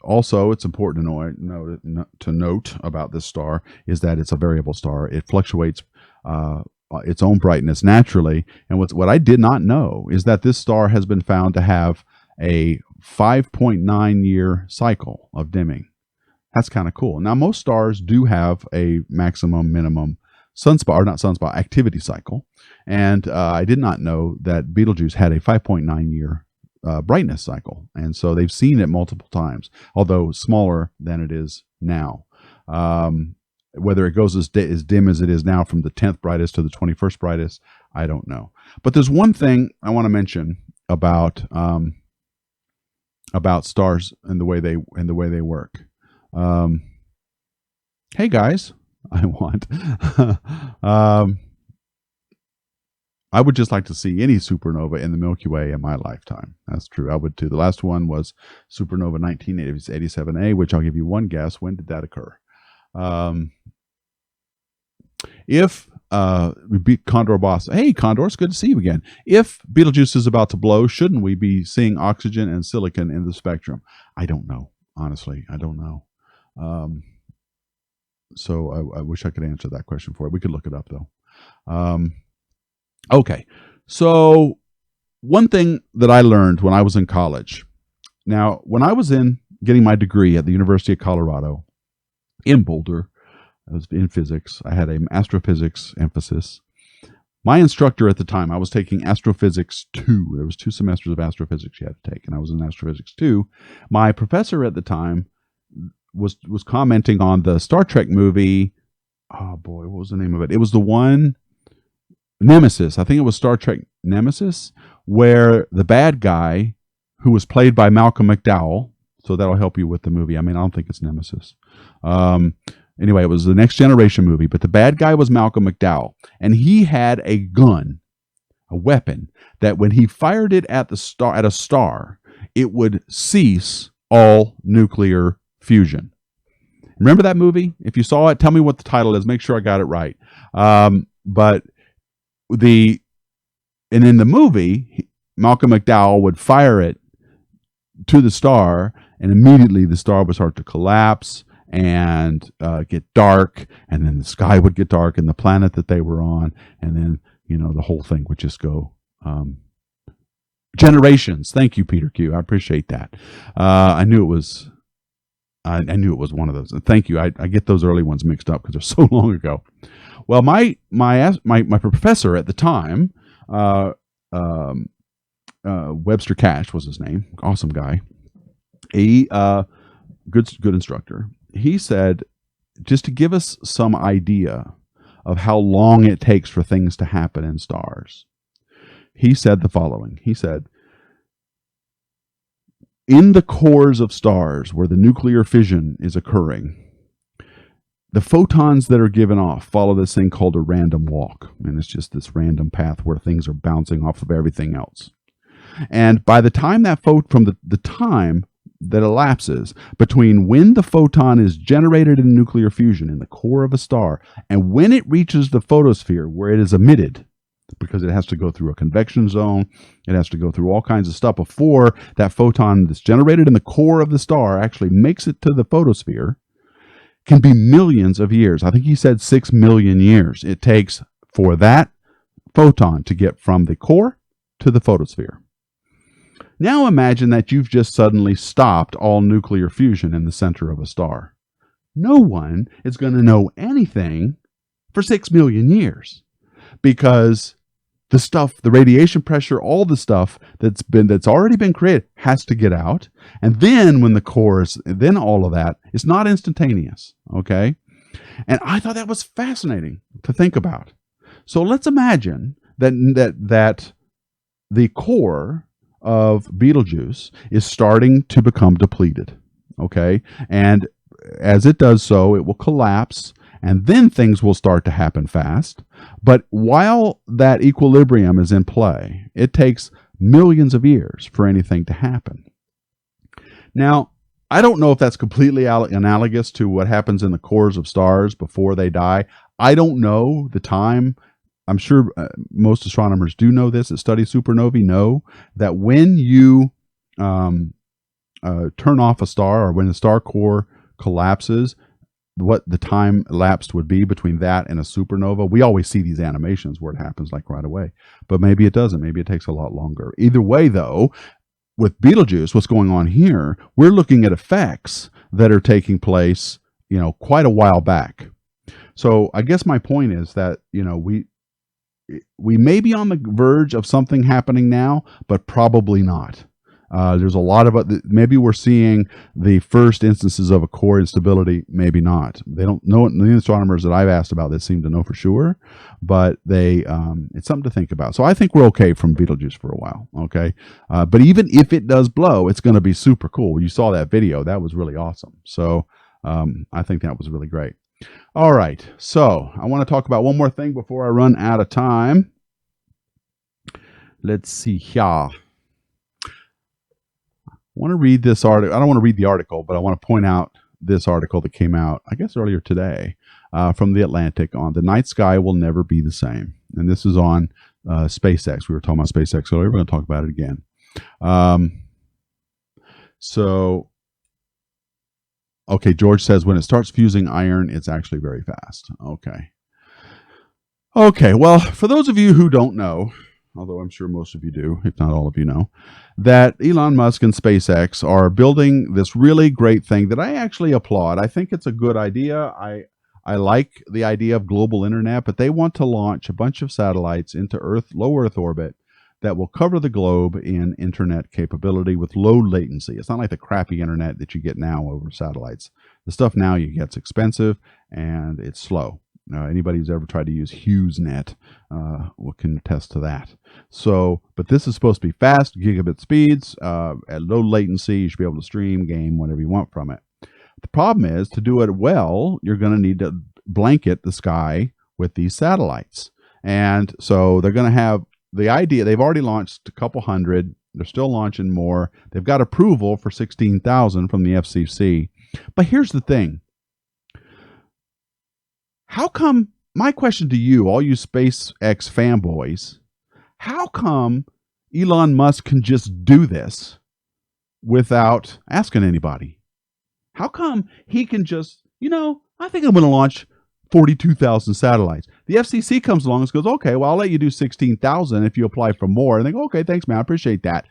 Speaker 3: also it's important to note about this star is that it's a variable star. It fluctuates its own brightness naturally. And what I did not know is that this star has been found to have a 5.9 year cycle of dimming. That's kind of cool. Now, most stars do have a maximum minimum activity cycle. And I did not know that Betelgeuse had a 5.9 year brightness cycle. And so they've seen it multiple times, although smaller than it is now. Whether it goes as dim as it is now from the 10th brightest to the 21st brightest, I don't know. But there's one thing I want to mention about stars and the way they work. Hey guys, I would just like to see any supernova in the Milky Way in my lifetime. That's true. I would too. The last one was supernova 1987A, which I'll give you one guess. When did that occur? If we beat Condor Boss, hey Condor, it's good to see you again. If Betelgeuse is about to blow, shouldn't we be seeing oxygen and silicon in the spectrum? I don't know. Honestly, I don't know. So I wish I could answer that question for you. We could look it up though. Okay, so one thing that I learned when I was in college. Now, when I was getting my degree at the University of Colorado in Boulder, I was in physics. I had an astrophysics emphasis. My instructor at the time, I was taking Astrophysics 2. There was 2 semesters of astrophysics you had to take, and I was in Astrophysics 2. My professor at the time was commenting on the Star Trek movie. Oh boy, what was the name of it? It was the one, Nemesis. I think it was Star Trek Nemesis, where the bad guy, who was played by Malcolm McDowell, so that'll help you with the movie. I mean, I don't think it's Nemesis. Anyway, it was the Next Generation movie, but the bad guy was Malcolm McDowell, and he had a gun, a weapon, that when he fired it at a star, it would cease all nuclear fusion. Remember that movie? If you saw it, tell me what the title is. Make sure I got it right. But in the movie, Malcolm McDowell would fire it to the star, and immediately the star would start to collapse and get dark, and then the sky would get dark, and the planet that they were on, and then the whole thing would just go generations. Thank you, Peter Q. I appreciate that. I knew it was one of those. Thank you. I get those early ones mixed up because they're so long ago. Well, my professor at the time, Webster Cash was his name. Awesome guy. He good instructor. He said, just to give us some idea of how long it takes for things to happen in stars, he said the following. He said, in the cores of stars where the nuclear fission is occurring, the photons that are given off follow this thing called a random walk. And it's just this random path where things are bouncing off of everything else. And by the time that from the time that elapses between when the photon is generated in nuclear fusion in the core of a star and when it reaches the photosphere where it is emitted, because it has to go through a convection zone, it has to go through all kinds of stuff before that photon that's generated in the core of the star actually makes it to the photosphere, can be millions of years. I think he said 6 million years it takes for that photon to get from the core to the photosphere. Now imagine that you've just suddenly stopped all nuclear fusion in the center of a star. No one is going to know anything for 6 million years because the stuff, the radiation pressure, all the stuff that's already been created has to get out. And then when the core is, then all of that is not instantaneous. Okay. And I thought that was fascinating to think about. So let's imagine that the core of Betelgeuse is starting to become depleted. Okay. And as it does so, it will collapse. And then things will start to happen fast. But while that equilibrium is in play, it takes millions of years for anything to happen. Now, I don't know if that's completely analogous to what happens in the cores of stars before they die. I don't know the time. I'm sure most astronomers do know this that study supernovae know that when you turn off a star or when the star core collapses, what the time elapsed would be between that and a supernova. We always see these animations where it happens like right away, but maybe it doesn't. Maybe it takes a lot longer. Either way, though, with Betelgeuse, what's going on here, we're looking at effects that are taking place, quite a while back. So I guess my point is that, we may be on the verge of something happening now, but probably not. There's a lot of maybe we're seeing the first instances of a core instability, maybe not. They don't know. The astronomers that I've asked about this seem to know for sure, but it's something to think about. So I think we're okay from Betelgeuse for a while. Okay, but even if it does blow, it's going to be super cool. You saw that video; that was really awesome. So I think that was really great. All right, so I want to talk about one more thing before I run out of time. Let's see here. I want to read this article. I don't want to read the article, but I want to point out this article that came out, I guess, earlier today from The Atlantic on the night sky will never be the same. And this is on SpaceX. We were talking about SpaceX earlier. We're going to talk about it again. Okay, George says when it starts fusing iron, it's actually very fast. Okay, well, for those of you who don't know, although I'm sure most of you do, if not all of you know, that Elon Musk and SpaceX are building this really great thing that I actually applaud. I think it's a good idea. I like the idea of global internet, but they want to launch a bunch of satellites into low Earth orbit that will cover the globe in internet capability with low latency. It's not like the crappy internet that you get now over satellites. The stuff now you get's expensive and it's slow. Anybody who's ever tried to use HughesNet can attest to that. But this is supposed to be fast, gigabit speeds, at low latency. You should be able to stream, game, whatever you want from it. The problem is, to do it well, you're going to need to blanket the sky with these satellites. And so they're going to have the idea. They've already launched a couple hundred. They're still launching more. They've got approval for 16,000 from the FCC. But here's the thing. How come, my question to you, all you SpaceX fanboys, how come Elon Musk can just do this without asking anybody? How come he can just, I think I'm going to launch 42,000 satellites. The FCC comes along and goes, okay, well, I'll let you do 16,000 if you apply for more. And they go, okay, thanks, man, I appreciate that.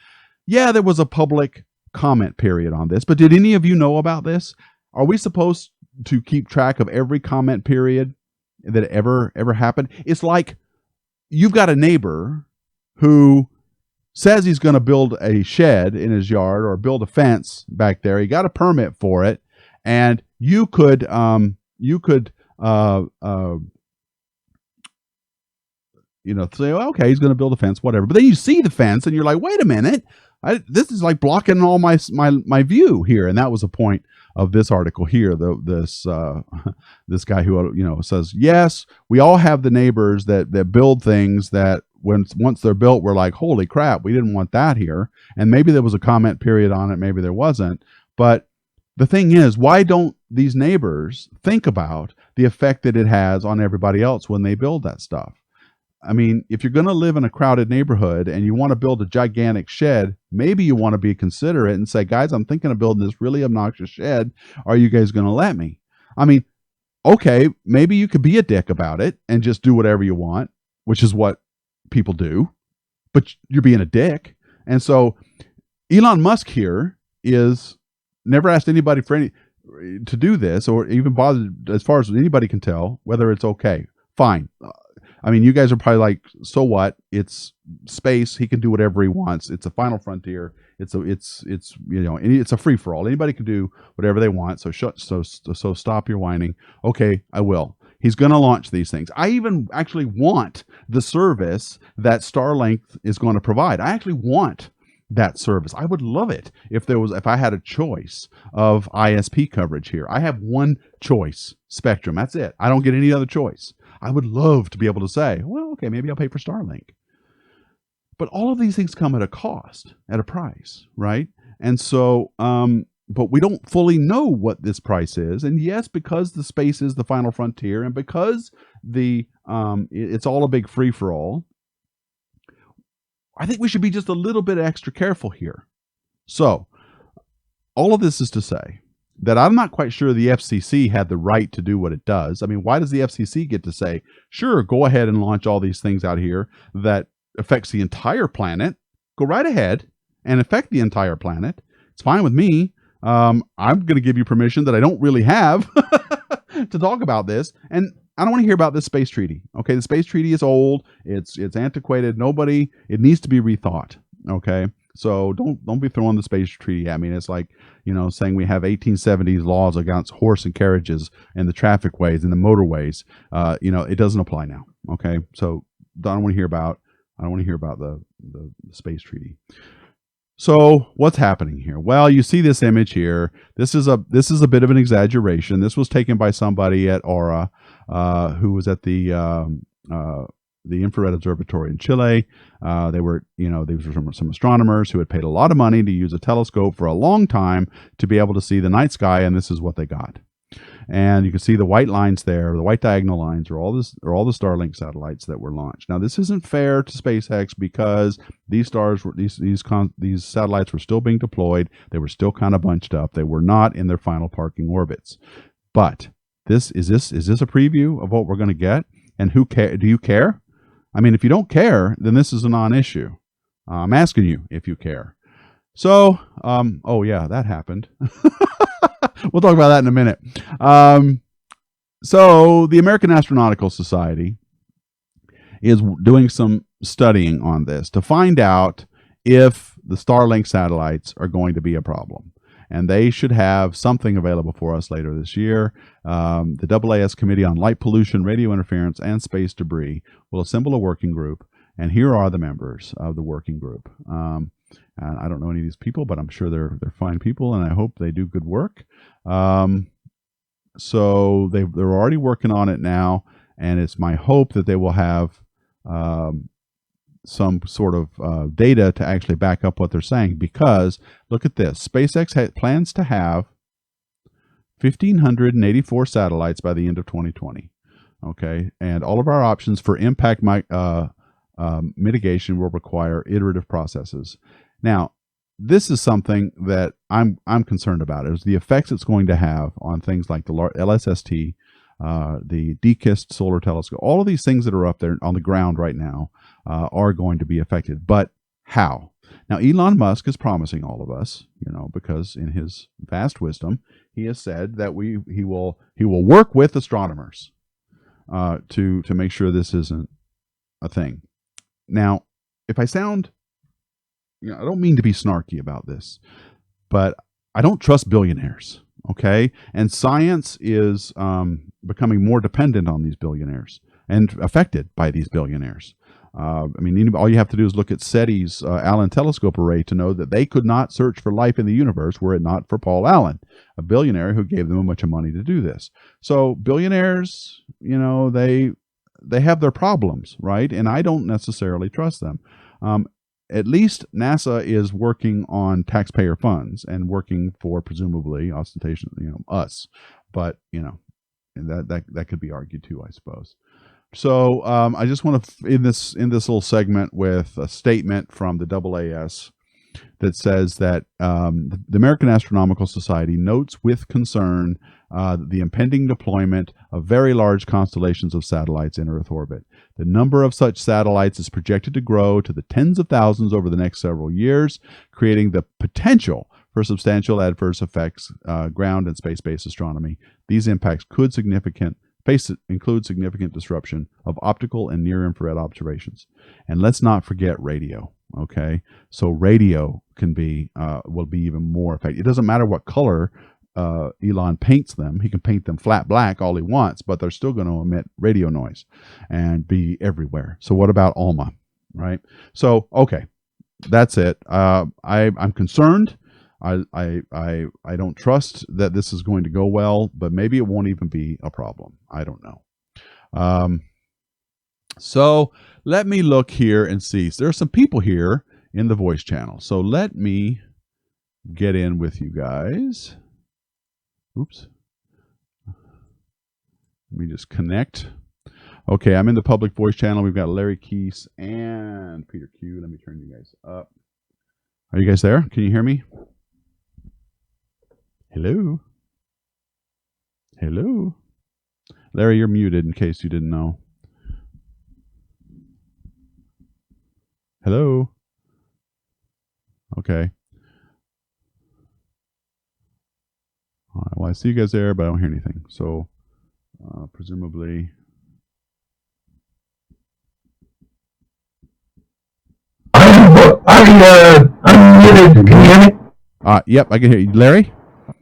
Speaker 3: Yeah, there was a public comment period on this, but did any of you know about this? Are we supposed to keep track of every comment period that ever happened? It's like you've got a neighbor who says he's going to build a shed in his yard or build a fence back there. He got a permit for it, and you could say, well, okay, he's going to build a fence, whatever. But then you see the fence, and you're like, wait a minute, this is like blocking all my view here. And that was the point of this article here. This guy who says, yes, we all have the neighbors that build things that once they're built, we're like, holy crap, we didn't want that here. And maybe there was a comment period on it, maybe there wasn't. But the thing is, why don't these neighbors think about the effect that it has on everybody else when they build that stuff? I mean, if you're going to live in a crowded neighborhood and you want to build a gigantic shed, maybe you want to be considerate and say, guys, I'm thinking of building this really obnoxious shed. Are you guys going to let me? I mean, okay, maybe you could be a dick about it and just do whatever you want, which is what people do, but you're being a dick. And so Elon Musk here is never asked anybody to do this, or even bothered, as far as anybody can tell, whether it's okay. Fine. I mean, you guys are probably like, so what? It's space. He can do whatever he wants. It's a final frontier. It's a free for all. Anybody can do whatever they want. So stop your whining. Okay, I will. He's going to launch these things. I even actually want the service that Starlink is going to provide. I actually want that service. I would love it if I had a choice of ISP coverage here. I have one choice, Spectrum. That's it. I don't get any other choice. I would love to be able to say, well, okay, maybe I'll pay for Starlink. But all of these things come at a cost, at a price, right? And so, but we don't fully know what this price is. And yes, because the space is the final frontier, and because it's all a big free-for-all, I think we should be just a little bit extra careful here. So, all of this is to say that I'm not quite sure the FCC had the right to do what it does. I mean, why does the FCC get to say, sure, go ahead and launch all these things out here that affects the entire planet? Go right ahead and affect the entire planet. It's fine with me. I'm going to give you permission that I don't really have to talk about this. And I don't want to hear about this space treaty. Okay, the space treaty is old. It's antiquated. It needs to be rethought. Okay. So don't be throwing the space treaty at me. It's like, saying we have 1870s laws against horse and carriages and the traffic ways and the motorways. It doesn't apply now. Okay. So I don't want to hear about the space treaty. So what's happening here? Well, you see this image here. This is a bit of an exaggeration. This was taken by somebody at Aura, who was at the Infrared Observatory in Chile. These were some astronomers who had paid a lot of money to use a telescope for a long time to be able to see the night sky, and this is what they got. And you can see the white lines there, the white diagonal lines are all the Starlink satellites that were launched. Now, this isn't fair to SpaceX because these satellites were still being deployed. They were still kind of bunched up. They were not in their final parking orbits. But is this a preview of what we're going to get? And do you care? I mean, if you don't care, then this is a non-issue. I'm asking you if you care. So, oh yeah, that happened. We'll talk about that in a minute. So the American Astronautical Society is doing some studying on this to find out if the Starlink satellites are going to be a problem. And they should have something available for us later this year. The AAS Committee on Light Pollution, Radio Interference, and Space Debris will assemble a working group. And here are the members of the working group. And I don't know any of these people, but I'm sure they're fine people, and I hope they do good work. So they're already working on it now, and it's my hope that they will have some sort of data to actually back up what they're saying. Because look at this: SpaceX plans to have 1,584 satellites by the end of 2020. Okay, and all of our options for impact mitigation will require iterative processes. Now, this is something that I'm concerned about, is the effects it's going to have on things like the LSST, the DKIST solar telescope. All of these things that are up there on the ground right now are going to be affected. But how? Now, Elon Musk is promising all of us, because in his vast wisdom, he has said that he will work with astronomers to make sure this isn't a thing. Now, if I sound I don't mean to be snarky about this, but I don't trust billionaires. Okay, and science is becoming more dependent on these billionaires and affected by these billionaires. I mean, all you have to do is look at SETI's Allen Telescope Array to know that they could not search for life in the universe were it not for Paul Allen, a billionaire who gave them a bunch of money to do this. So billionaires, they have their problems, right? And I don't necessarily trust them. At least NASA is working on taxpayer funds and working for presumably ostentation, us. But that could be argued too, I suppose. So I just want to in this little segment with a statement from the AAS that says that the American Astronomical Society notes with concern the impending deployment of very large constellations of satellites in Earth orbit. The number of such satellites is projected to grow to the tens of thousands over the next several years, creating the potential for substantial adverse effects ground and space-based astronomy. These impacts could include significant disruption of optical and near-infrared observations. And let's not forget radio. Okay, so radio will be even more effective. It doesn't matter what color Elon paints them. He can paint them flat black all he wants, but they're still going to emit radio noise and be everywhere. So what about ALMA, right? So okay, that's it. I'm concerned. I don't trust that this is going to go well, but maybe it won't even be a problem. I don't know. So let me look here and see. So there are some people here in the voice channel. So let me get in with you guys. Oops. Let me just connect. Okay, I'm in the public voice channel. We've got Larry Keese and Peter Q. Let me turn you guys up. Are you guys there? Can you hear me? Hello? Hello? Larry, you're muted in case you didn't know. Hello? Okay. All right, well, I see you guys there, but I don't hear anything. So, presumably...
Speaker 4: I'm muted. Can you hear me?
Speaker 3: Yep, I can hear you. Larry,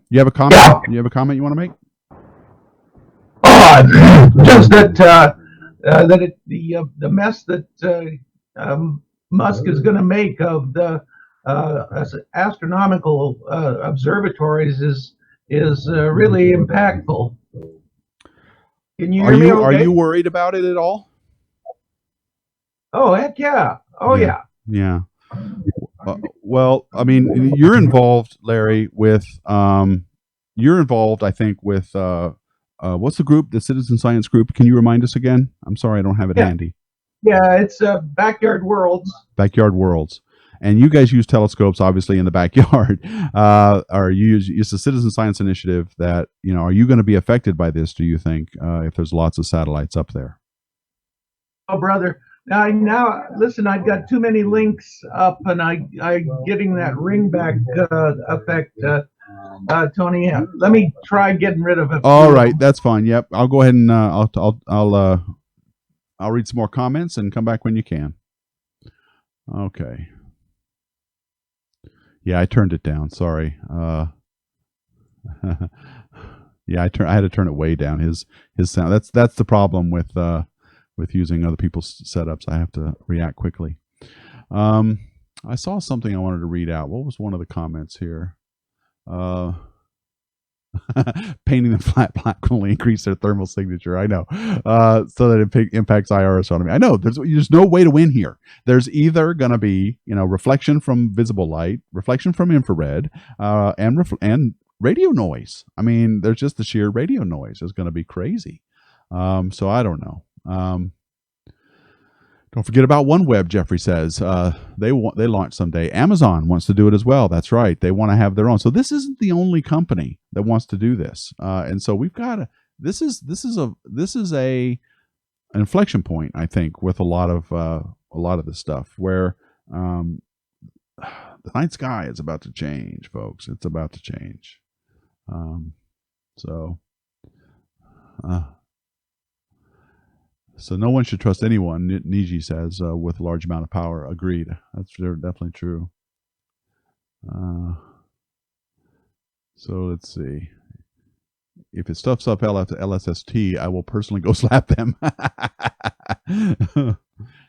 Speaker 3: you have a comment?
Speaker 4: Yeah.
Speaker 3: You have a comment you want to make?
Speaker 4: Just that the mess that Musk is going to make of the astronomical observatories is really impactful. Can you hear me? Okay?
Speaker 3: Are you worried about it at all?
Speaker 4: Oh heck yeah! Oh yeah.
Speaker 3: Yeah. Well, I mean, you're involved, Larry, with you're involved, I think, with what's the group, the Citizen Science Group? Can you remind us again? I'm sorry, I don't have it handy.
Speaker 4: Yeah, it's Backyard Worlds.
Speaker 3: Backyard Worlds. And you guys use telescopes, obviously, in the backyard. Or you use the Citizen Science Initiative that, are you going to be affected by this, do you think, if there's lots of satellites up there?
Speaker 4: Oh, brother. Now, listen, I've got too many links up, and I getting that ringback effect, Tony. Let me try getting rid of it.
Speaker 3: All right, that's fine. Yep, I'll go ahead and I'll read some more comments and come back when you can. Okay. Yeah, I turned it down. Sorry. Yeah, I had to turn it way down. His sound. That's the problem with using other people's setups. I have to react quickly. I saw something I wanted to read out. What was one of the comments here? Painting them flat black will only increase their thermal signature. I know. So that it impacts IR astronomy. I know. There's no way to win here. There's either going to be, reflection from visible light, reflection from infrared, and radio noise. I mean, there's just the sheer radio noise is going to be crazy. So I don't know. Don't forget about OneWeb, Jeffrey says. They launch someday. Amazon wants to do it as well. That's right. They want to have their own. So this isn't the only company that wants to do this. And so we've got this is a inflection point, I think, with a lot of this stuff where the night sky is about to change, folks. It's about to change. So no one should trust anyone, Niji says, with a large amount of power. Agreed. That's definitely true. So let's see. If it stuffs up LSST, I will personally go slap them.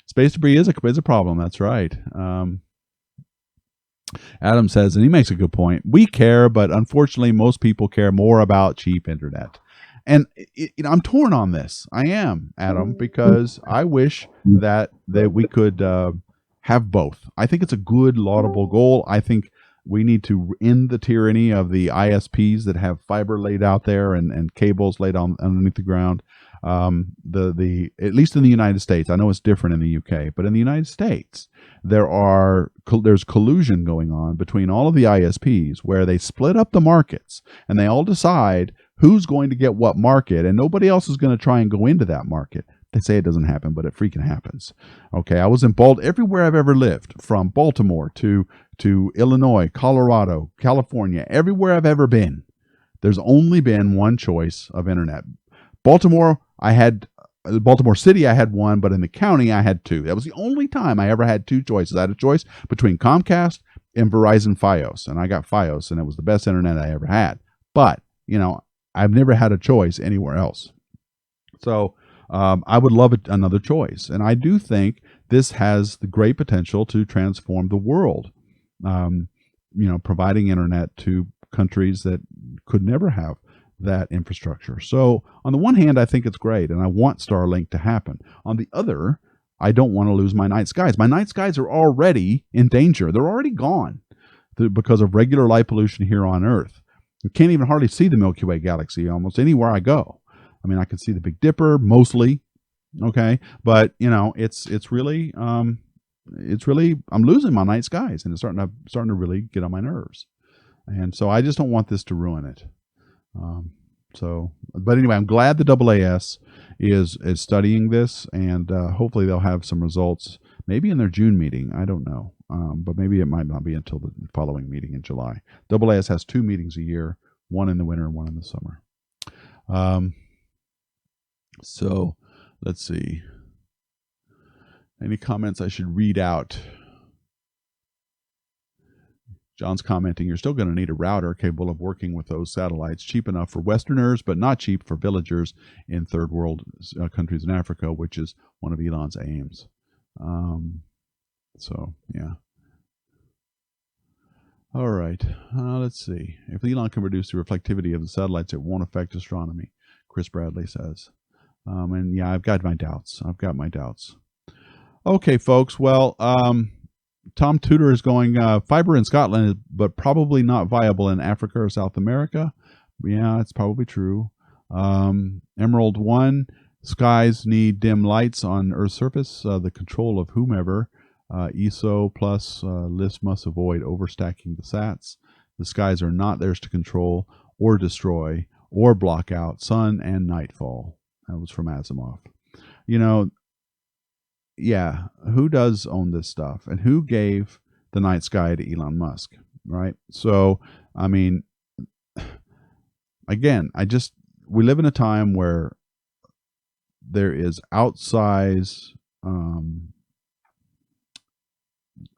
Speaker 3: Space debris is a problem. That's right. Adam says, and he makes a good point. We care, but unfortunately, most people care more about cheap internet. And I'm torn on this. I am, Adam, because I wish that we could have both. I think it's a good, laudable goal. I think we need to end the tyranny of the ISPs that have fiber laid out there and cables laid on underneath the ground. At least in the United States, I know it's different in the UK, but in the United States, there's collusion going on between all of the ISPs where they split up the markets and they all decide who's going to get what market, and nobody else is going to try and go into that market. They say it doesn't happen, but it freaking happens. Okay, I was in everywhere I've ever lived, from Baltimore to Illinois, Colorado, California, everywhere I've ever been, there's only been one choice of internet. Baltimore City, I had one, but in the county, I had two. That was the only time I ever had two choices. I had a choice between Comcast and Verizon Fios, and I got Fios, and it was the best internet I ever had. But, I've never had a choice anywhere else. So I would love another choice. And I do think this has the great potential to transform the world, providing internet to countries that could never have that infrastructure. So on the one hand, I think it's great, and I want Starlink to happen. On the other, I don't want to lose my night skies. My night skies are already in danger. They're already gone because of regular light pollution here on Earth. You can't even hardly see the Milky Way galaxy almost anywhere I go. I mean, I can see the Big Dipper mostly, okay, but it's really I'm losing my night skies, and it's starting to really get on my nerves, and so I just don't want this to ruin it. But anyway, I'm glad the AAS is studying this, and hopefully they'll have some results, maybe in their June meeting. I don't know, but maybe it might not be until the following meeting in July. AAS has 2 meetings a year, one in the winter and one in the summer. So let's see. Any comments I should read out? John's commenting, you're still going to need a router capable of working with those satellites, cheap enough for Westerners, but not cheap for villagers in third world countries in Africa, which is one of Elon's aims. So, yeah. All right. Let's see. If Elon can reduce the reflectivity of the satellites, it won't affect astronomy, Chris Bradley says. And yeah, I've got my doubts. Okay, folks. Well, Tom Tudor is going, fiber in Scotland, but probably not viable in Africa or South America. Yeah, it's probably true. Emerald 1, skies need dim lights on Earth's surface. The control of whomever, ESO plus LIST must avoid overstacking the sats. The skies are not theirs to control or destroy or block out sun and nightfall. That was from Asimov. Yeah, who does own this stuff, and who gave the night sky to Elon Musk, right? So, I mean, again, we live in a time where there is outsized,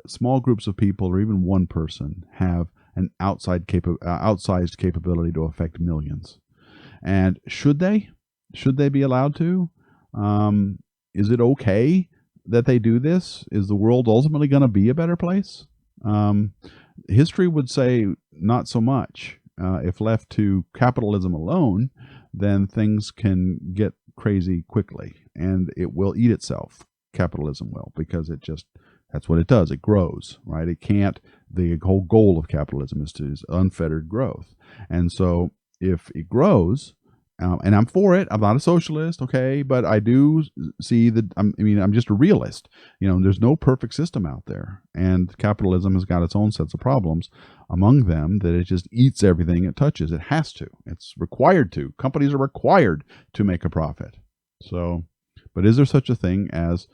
Speaker 3: small groups of people, or even one person, have an outsized capability to affect millions. And should they be allowed to? Is it okay that they do this? Is the world ultimately going to be a better place? History would say not so much. If left to capitalism alone, then things can get crazy quickly, and it will eat itself. Capitalism will, because that's what it does. It grows, right? It can't. The whole goal of capitalism is unfettered growth, and so if it grows. And I'm for it. I'm not a socialist, okay, but I do see that. I'm just a realist. There's no perfect system out there, and capitalism has got its own sets of problems. Among them, that it just eats everything it touches. It has to. It's required to. Companies are required to make a profit. So, but is there such a thing as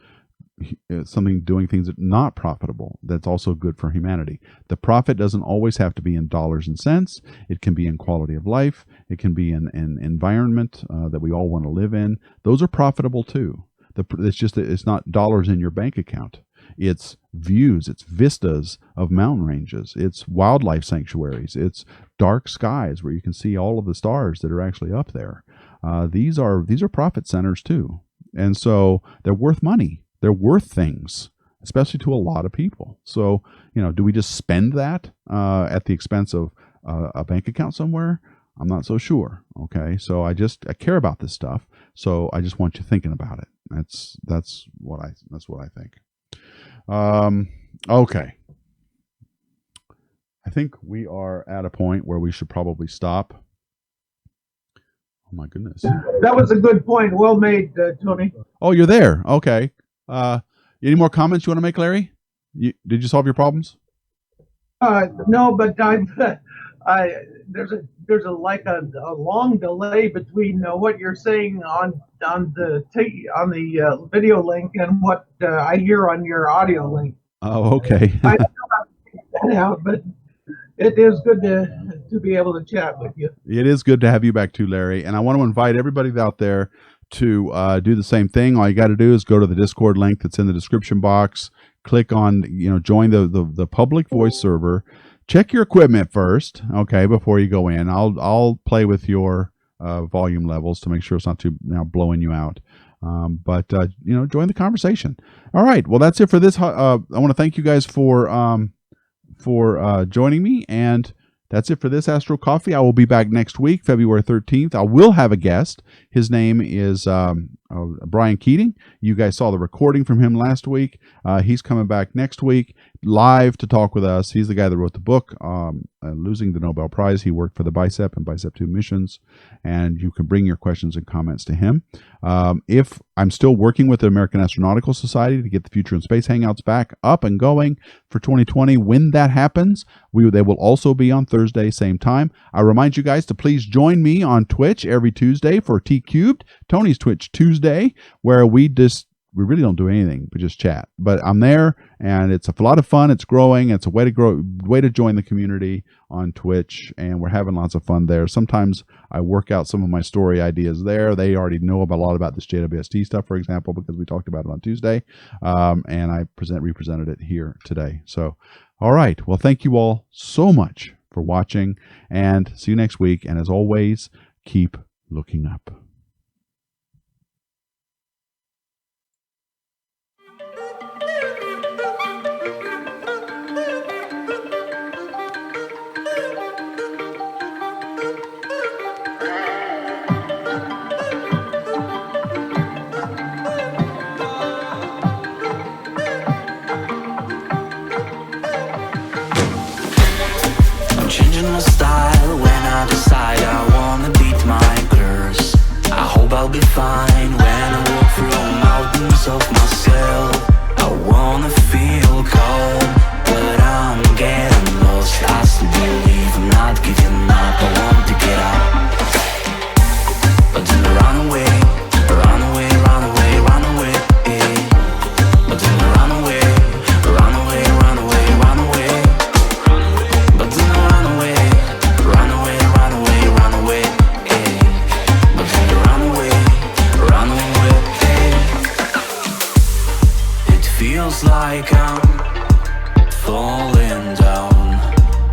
Speaker 3: doing things that are not profitable that's also good for humanity? The profit doesn't always have to be in dollars and cents. It can be in quality of life. It can be in environment that we all want to live in. Those are profitable too. It's just that it's not dollars in your bank account. It's views, it's vistas of mountain ranges, it's wildlife sanctuaries, it's dark skies where you can see all of the stars that are actually up there. These are profit centers too, and so they're worth money. They're worth things, especially to a lot of people. So, do we just spend that at the expense of a bank account somewhere? I'm not so sure. Okay, so I care about this stuff. So I just want you thinking about it. That's what I think. Okay. I think we are at a point where we should probably stop. Oh my goodness.
Speaker 4: That was a good point. Well made, Tony.
Speaker 3: Oh, you're there. Okay. Any more comments you want to make, Larry? Did you solve your problems?
Speaker 4: No, but there's a long delay between what you're saying on the video link and what I hear on your audio link.
Speaker 3: Oh, okay.
Speaker 4: I don't know how to figure that out, but it is good to be able to chat with you.
Speaker 3: It is good to have you back too, Larry. And I want to invite everybody out there to do the same thing. All you got to do is go to the Discord link that's in the description box. Click on, join the public voice server. Check your equipment first, okay, before you go in. I'll play with your volume levels to make sure it's not too blowing you out. But join the conversation. All right. Well, that's it for this. I want to thank you guys for joining me, and that's it for this Astro Coffee. I will be back next week, February 13th. I will have a guest. His name is Brian Keating. You guys saw the recording from him last week. He's coming back next week live to talk with us. He's the guy that wrote the book, Losing the Nobel Prize. He worked for the BICEP and BICEP 2 missions, and you can bring your questions and comments to him. If I'm still working with the American Astronautical Society to get the Future in Space Hangouts back up and going for 2020, when that happens, they will also be on Thursday, same time. I remind you guys to please join me on Twitch every Tuesday for T Cubed, Tony's Twitch Tuesday, where we really don't do anything but just chat. But I'm there, and it's a lot of fun. It's growing. It's a way to join the community on Twitch, and we're having lots of fun there. Sometimes I work out some of my story ideas there. They already know a lot about this JWST stuff, for example, because we talked about it on Tuesday, and I represented it here today. So, all right. Well, thank you all so much for watching, and see you next week. And as always, keep looking up.
Speaker 1: Changing my style when I decide I wanna beat my curse. I hope I'll be fine when I walk through mountains of myself. I wanna feel calm, but I'm getting lost. I still believe I'm not giving up. I want to get out, but then I run away, run away, run away, run away. But then I run away, run away, run away, run away. But then I run away, run away, run away, run away. But then I run away, run away. It feels like I'm falling down.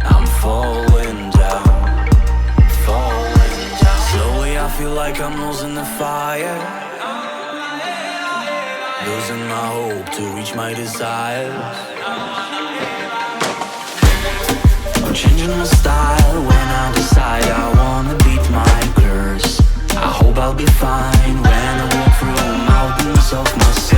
Speaker 1: I'm falling down, falling down. Slowly I feel like I'm losing the fire, losing my hope to reach my desires. I'm changing my style when I decide I wanna beat my curse. I hope I'll be fine when I walk through mountains of myself.